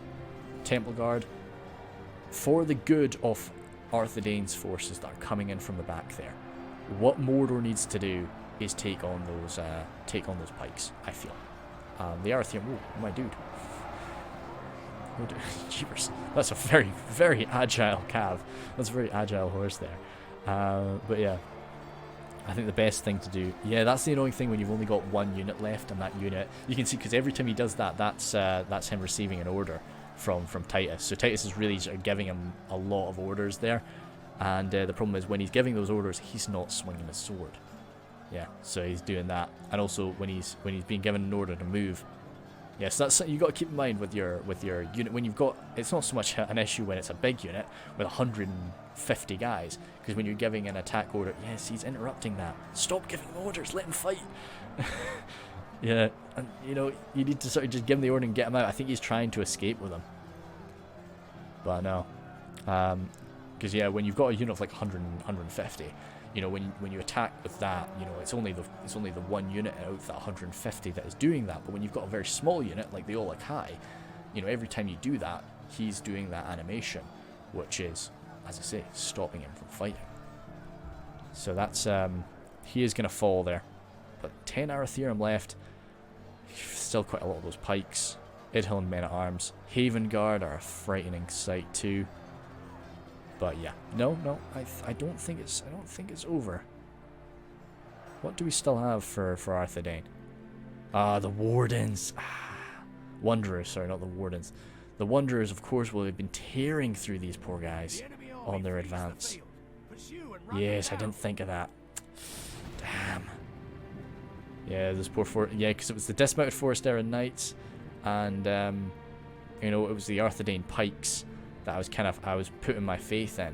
Temple Guard, for the good of Arthedain's forces that are coming in from the back there, what Mordor needs to do is take on those pikes, I feel. The Arathirum, oh my dude. Oh, jeepers. That's a very, very agile cav. That's a very agile horse there. But yeah, I think the best thing to do... Yeah, that's the annoying thing when you've only got one unit left, and that unit... You can see, because every time he does that, that's him receiving an order from Titus. So Titus is really giving him a lot of orders there. And the problem is, when he's giving those orders, he's not swinging his sword. Yeah, so he's doing that. And also, when he's being given an order to move... Yes, that's something you got to keep in mind with your unit. When you've got, it's not so much an issue when it's a big unit with 150 guys, because when you're giving an attack order, yes, he's interrupting that. Stop giving him orders, let him fight. Yeah, and you know, you need to sort of just give him the order and get him out. I think he's trying to escape with him, but no, because yeah, when you've got a unit of like 150. You know, when you attack with that, you know, it's only the one unit out of that 150 that is doing that. But when you've got a very small unit like the Olokai, you know, every time you do that, he's doing that animation, which is, as I say, stopping him from fighting. So that's he is going to fall there. But 10 Arathirum left. Still quite a lot of those pikes. Idhiln men at arms. Haven Guard are a frightening sight too. But yeah, no, I don't think it's over. What do we still have for Arthedain? The Wardens. Wanderers, sorry, not the Wardens. The Wanderers, of course, will have been tearing through these poor guys on their advance. Yes, I didn't think of that. Damn. Yeah, this poor yeah, because it was the dismounted Forest Aaron Knights, and you know, it was the Arthedain pikes that I was putting my faith in.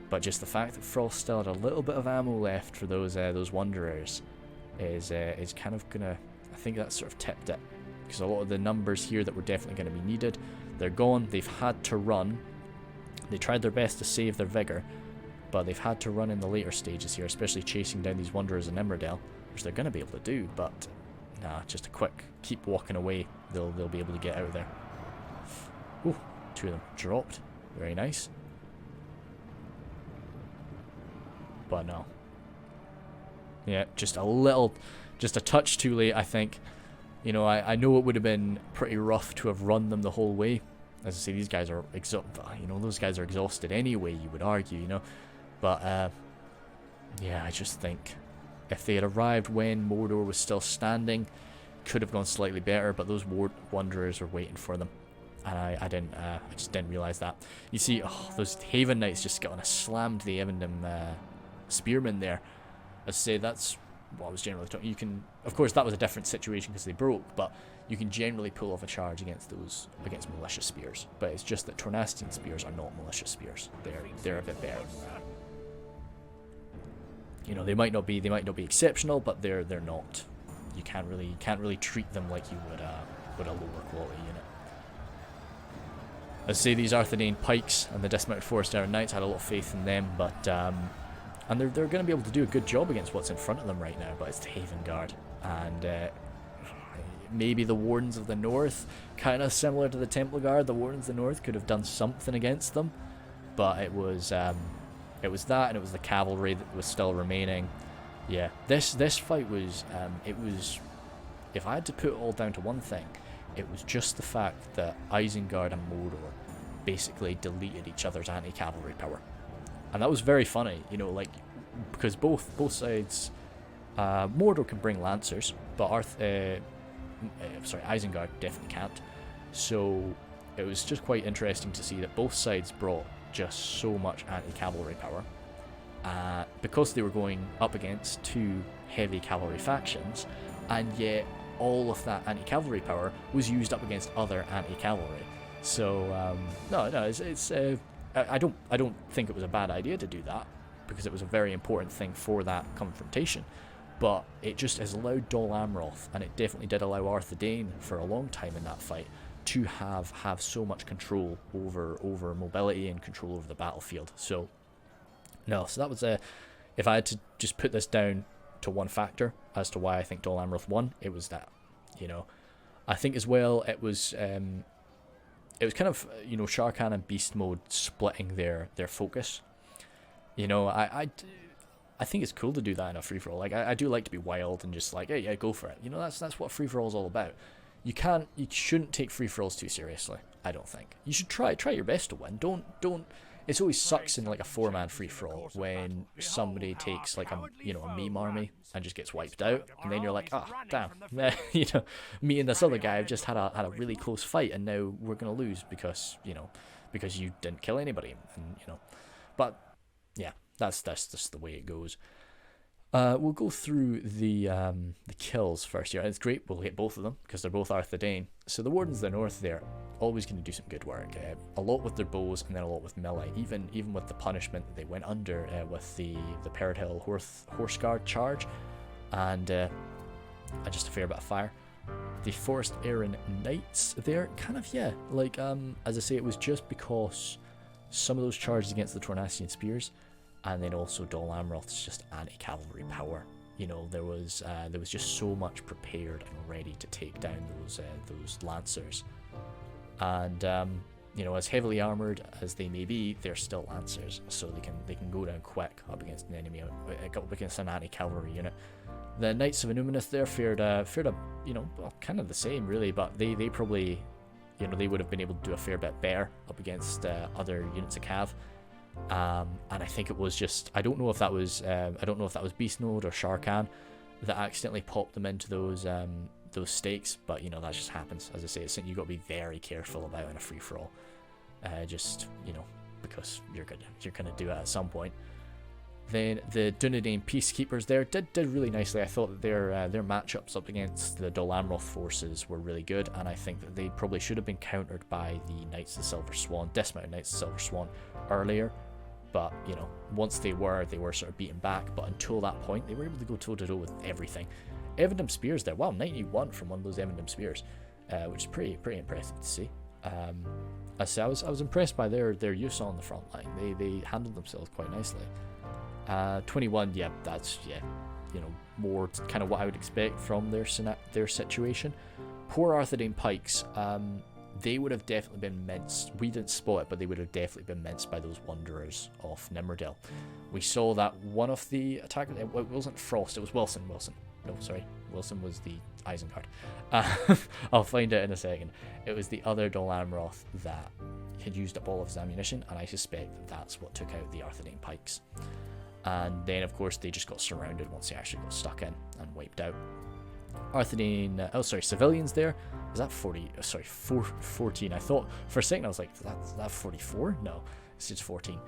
But just the fact that Frost still had a little bit of ammo left for those Wanderers is kind of gonna I think that sort of tipped it, because a lot of the numbers here that were definitely going to be needed, they're gone. They've had to run. They tried their best to save their vigor, but they've had to run in the later stages here, especially chasing down these Wanderers in Emmerdale, which they're going to be able to do, but nah, just a quick keep walking away. They'll be able to get out of there. Ooh, 2 of them dropped. Very nice. But no. Yeah, just a touch too late, I think. You know, I know it would have been pretty rough to have run them the whole way. As I say, these guys are those guys are exhausted anyway, you would argue, you know. But yeah, I just think if they had arrived when Mordor was still standing, could have gone slightly better, but those Wanderers were waiting for them. And I just didn't realise that. You see, those Haven Knights just got on a slammed the Evendom Spearmen there. As I say, that's what I was generally talking. You can, of course, that was a different situation because they broke, but you can generally pull off a charge against militia spears. But it's just that Tornastian spears are not militia spears. They're a bit better. You know, they might not be exceptional, but they're not. You can't really treat them like you would a lower quality unit. As I say, these Arthedain Pikes and the Dismounted Forest Iron Knights, I had a lot of faith in them, but and they're going to be able to do a good job against what's in front of them right now, but it's the Haven Guard. And maybe the Wardens of the North, kind of similar to the Templar Guard, the Wardens of the North could have done something against them, but it was that, and it was the Cavalry that was still remaining. Yeah, this fight was, if I had to put it all down to one thing, it was just the fact that Isengard and Mordor basically deleted each other's anti-cavalry power. And that was very funny, you know, like, because both sides, Mordor can bring Lancers, but Isengard definitely can't. So it was just quite interesting to see that both sides brought just so much anti-cavalry power, because they were going up against 2 heavy cavalry factions, and yet all of that anti-cavalry power was used up against other anti-cavalry. So no, it's I don't think it was a bad idea to do that, because it was a very important thing for that confrontation. But it just has allowed Dol Amroth, and it definitely did allow Arthedain for a long time in that fight, to have so much control over mobility and control over the battlefield. So no, so that was if I had to just put this down to one factor as to why I think Dol Amroth won, it was that. You know, I think as well it was kind of, you know, Sharkan and Beast Mode splitting their focus. You know, I think it's cool to do that in a free-for-all. Like, I do like to be wild and just like, hey, yeah, go for it. You know, that's what free-for-all is all about. You shouldn't take free-for-alls too seriously, I don't think. You should try your best to win. Don't. It always sucks in like a 4-man free-for-all when somebody takes like a meme army and just gets wiped out, and then you're like, damn, you know, me and this other guy have just had a really close fight, and now we're gonna lose because you didn't kill anybody, and you know. But yeah, that's just the way it goes. We'll go through the kills first here. It's great, we'll hit both of them because they're both Arthedain. So the Wardens of the North, they're always going to do some good work. A lot with their bows and then a lot with melee. Even with the punishment that they went under with the Perrot Hill Horse Guard charge, and just a fair bit of fire. The Forest Aaron Knights, they're kind of, yeah, like as I say, it was just because some of those charges against the Tornastian spears, and then also Dol Amroth's just anti-cavalry power. You know, there was just so much prepared and ready to take down those Lancers. And you know, as heavily armored as they may be, they're still Lancers, so they can go down quick up against an enemy, up against an anti-cavalry unit. The Knights of Enumenith there fared you know, well, kind of the same really, but they probably, you know, they would have been able to do a fair bit better up against other units of Cav. And I think it was just, I don't know if that was Beast Mode or Sharkan that accidentally popped them into those stakes, but you know, that just happens. As I say, it's something you've got to be very careful about in a free-for-all, just, you know, because you're gonna do it at some point. Then the Dunedain Peacekeepers there did really nicely. I thought that their matchups up against the Dol Amroth forces were really good, and I think that they probably should have been countered by the Knights of the Silver Swan, Dismounted Knights of the Silver Swan, earlier. But you know, once they were sort of beaten back. But until that point, they were able to go toe to toe with everything. Evident Spears there. Wow, 91 from one of those Evident Spears, which is pretty impressive to see. I was impressed by their use on the front line. They handled themselves quite nicely. 21, yeah, that's more kind of what I would expect from their situation. Poor Arthedain pikes. They would have definitely been minced. We didn't spot it, but they would have definitely been minced by those Wanderers of Nimrodel. We saw that one of the attackers, it wasn't Frost, it was Wilson. No, sorry, Wilson was the Isengard. I'll find it in a second. It was the other Dol Amroth that had used up all of his ammunition, and I suspect that's what took out the Arthedain pikes. And then, of course, they just got surrounded once they actually got stuck in and wiped out. Arthedain, civilians there. Is that 40? Sorry, 14. I thought for a second I was like, is that 44? No, it's just 14.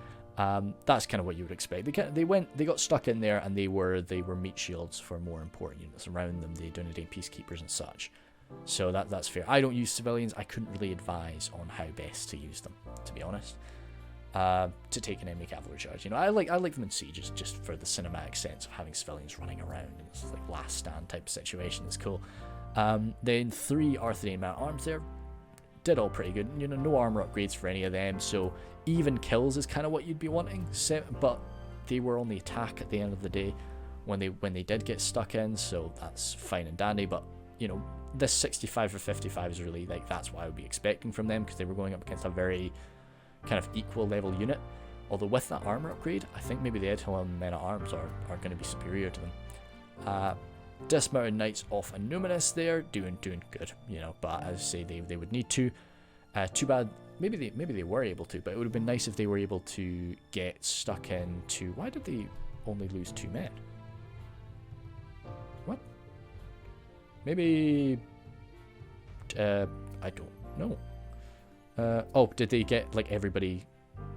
That's kind of what you would expect. They got stuck in there, and they were meat shields for more important units around them, the Dunedain peacekeepers and such. So that's fair. I don't use civilians. I couldn't really advise on how best to use them, to be honest. To take an enemy cavalry charge, I like them in sieges just for the cinematic sense of having civilians running around. And it's like last stand type of situation. It's cool. Then 3 Arthedain man at arms there, did all pretty good. No armor upgrades for any of them, so even kills is kind of what you'd be wanting. But they were on the attack at the end of the day when they did get stuck in, so that's fine and dandy. But this 65 for 55 is really like that's what I would be expecting from them, because they were going up against a very kind of equal level unit. Although with that armor upgrade, I think maybe the Edhelm men at arms are going to be superior to them. Dismounted Knights of Annuminus there, doing good, but as I say, they would need to. Too bad, maybe they were able to, but it would have been nice if they were able to get stuck into. Why did they only lose 2 men? What? Maybe I don't know. Oh, did they get like everybody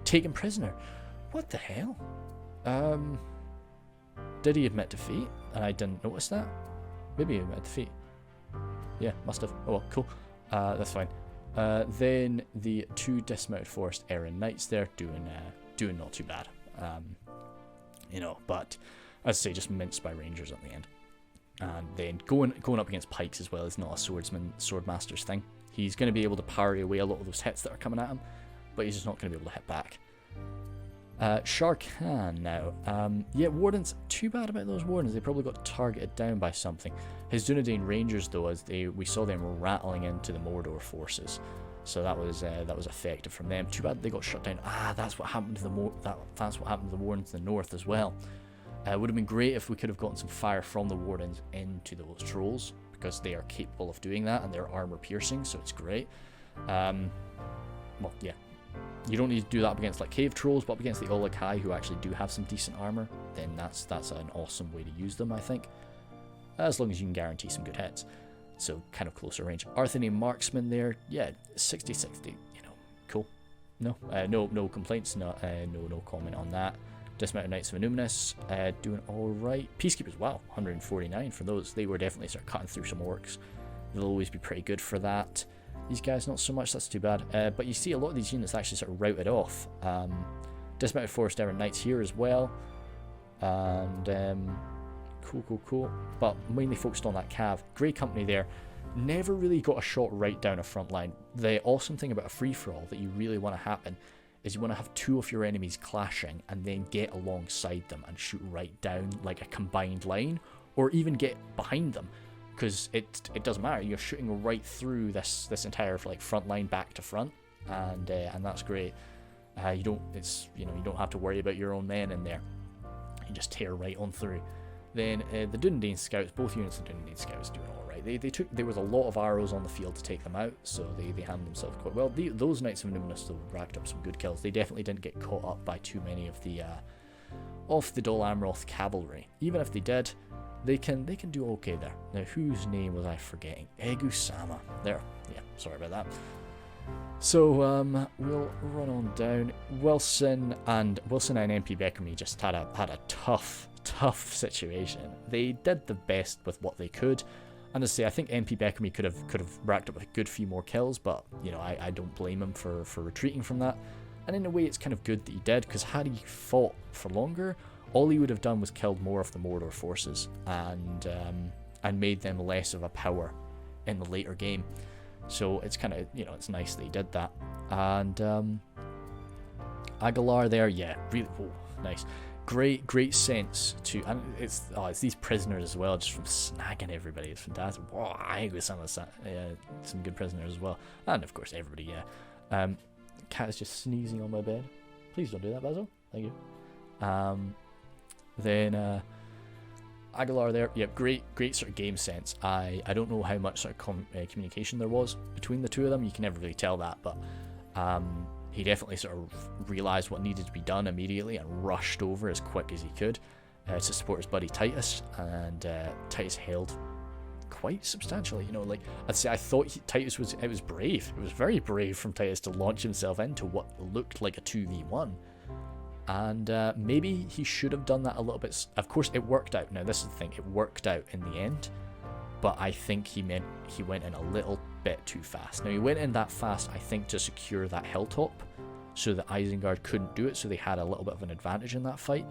taken prisoner? What the hell? Did he admit defeat? And I didn't notice that. Maybe he admitted defeat. Yeah, must have. Oh well, cool. That's fine. Then the 2 dismounted forest Erin Knights there doing not too bad. But as I say, just minced by rangers at the end. And then going up against pikes as well is not a swordmaster's thing. He's going to be able to parry away a lot of those hits that are coming at him, but he's just not going to be able to hit back. Sharkan now. Yeah, Wardens, too bad about those Wardens. They probably got targeted down by something. His Dunedain Rangers, though, we saw them rattling into the Mordor forces, so that was effective from them. Too bad they got shut down. That's what happened to that's what happened to the Wardens in the north as well. It would have been great if we could have gotten some fire from the Wardens into those trolls, because they are capable of doing that and they're armor piercing, so it's great. Well, yeah. You don't need to do that up against like cave trolls, but up against the Olokai, who actually do have some decent armor, then that's an awesome way to use them, I think. As long as you can guarantee some good hits. So kind of closer range. Arthedain Marksman there, yeah, 60-60, cool. No complaints, no comment on that. Dismounted Knights of Annuminus, doing alright. Peacekeepers, wow, 149 for those. They were definitely sort of cutting through some orcs. They'll always be pretty good for that. These guys, not so much, that's too bad. But you see a lot of these units actually sort of routed off. Dismounted Forest Erin Knights here as well. And cool. But mainly focused on that Cav. Grey Company there. Never really got a shot right down a front line. The awesome thing about a free-for-all that you really want to happen is you want to have 2 of your enemies clashing and then get alongside them and shoot right down like a combined line, or even get behind them. Because it doesn't matter, you're shooting right through this entire like front line back to front, and that's great. You don't have to worry about your own men in there. You just tear right on through. Then the Dunedain Scouts, both units of Dunedain Scouts doing all right. There was a lot of arrows on the field to take them out, so they handled themselves quite well. Those Knights of Numinous though racked up some good kills. They definitely didn't get caught up by too many of the Dol Amroth cavalry. Even if they did, they can do okay there. Now, whose name was I forgetting? Egusama. There. Yeah, sorry about that. So we'll run on down. Wilson and MP Beckermy just had a tough situation. They did the best with what they could, and as I say, I think MP Beckermy could have racked up a good few more kills, but I don't blame him for retreating from that. And in a way, it's kind of good that he did, because had he fought for longer, all he would have done was killed more of the Mordor forces, and and made them less of a power in the later game. So it's kind of, it's nice that he did that. And Aguilar there, yeah, really, nice. Great sense to, and it's these prisoners as well, just from snagging everybody. It's fantastic. Whoa, I think with some good prisoners as well, and of course everybody. Yeah, cat is just sneezing on my bed. Please don't do that, Basil. Thank you. Then Aguilar there, yeah, great sort of game sense. I don't know how much sort of communication there was between the two of them. You can never really tell that, but he definitely sort of realised what needed to be done immediately and rushed over as quick as he could to support his buddy Titus, and Titus held quite substantially. Like I'd say, I thought Titus was brave. It was very brave from Titus to launch himself into what looked like a 2v1. And maybe he should have done that a little bit. Of course, it worked out. Now, this is the thing. It worked out in the end. But I think he went in a little bit too fast. Now, he went in that fast, I think, to secure that hilltop so that Isengard couldn't do it. So they had a little bit of an advantage in that fight.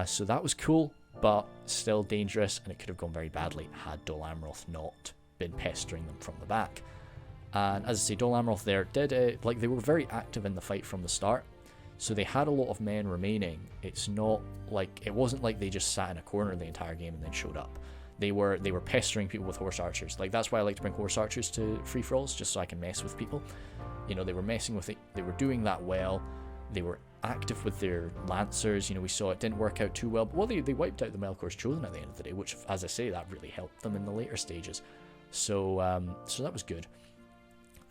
So that was cool, but still dangerous. And it could have gone very badly had Dol Amroth not been pestering them from the back. And as I say, Dol Amroth there did, they were very active in the fight from the start. So they had a lot of men remaining. It wasn't like they just sat in a corner the entire game and then showed up. They were pestering people with horse archers. Like, that's why I like to bring horse archers to free-for-alls, just so I can mess with people. They were messing with it. They were doing that well. They were active with their lancers. We saw it didn't work out too well. But they wiped out the Melkor's Chosen at the end of the day, which, as I say, that really helped them in the later stages. So that was good.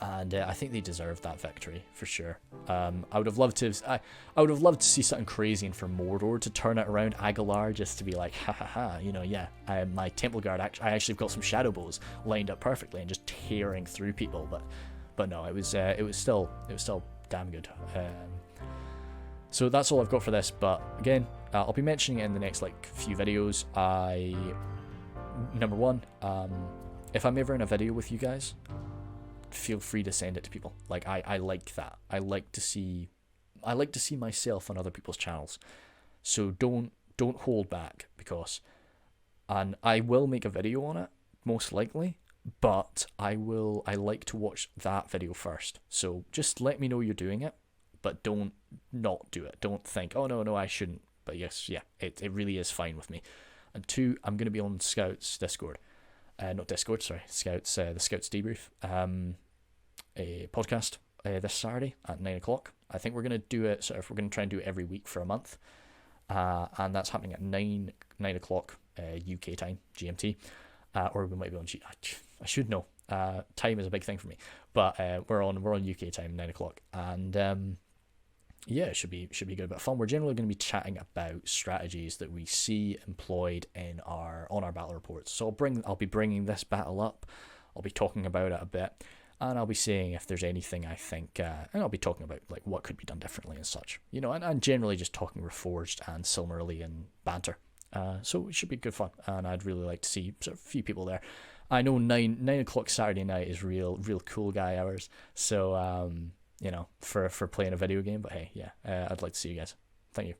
And I think they deserved that victory for sure. I would have loved to see something crazy and for Mordor to turn it around. Aguilar just to be like, ha ha ha, my Temple Guard I actually got some shadow bows lined up perfectly and just tearing through people. But no, it was still damn good. So that's all I've got for this. But again, I'll be mentioning it in the next few videos. Number one, if I'm ever in a video with you guys, feel free to send it to people. I like that. I like to see myself on other people's channels. So don't hold back, and I will make a video on it most likely, but I like to watch that video first. So just let me know you're doing it, but don't not do it. Don't think, oh no I shouldn't. But yes, yeah, it really is fine with me. And two, I'm going to be on Scouts Discord. Not Discord, sorry, Scouts, the Scouts Debrief a podcast this Saturday at 9 o'clock. I think we're going to do it, we're going to try and do it every week for a month. And that's happening at 9 o'clock UK time, GMT. Or we might be on I should know. Time is a big thing for me. But we're on UK time, 9 o'clock. And yeah, it should be good, but fun. We're generally going to be chatting about strategies that we see employed on our battle reports. So I'll be bringing this battle up. I'll be talking about it a bit, and I'll be seeing if there's anything I think, and I'll be talking about what could be done differently and such. And generally just talking Reforged and Silmarillion banter. So it should be good fun, and I'd really like to see a few people there. I know 9 o'clock Saturday night is real cool guy hours. So for playing a video game, but hey, yeah, I'd like to see you guys. Thank you.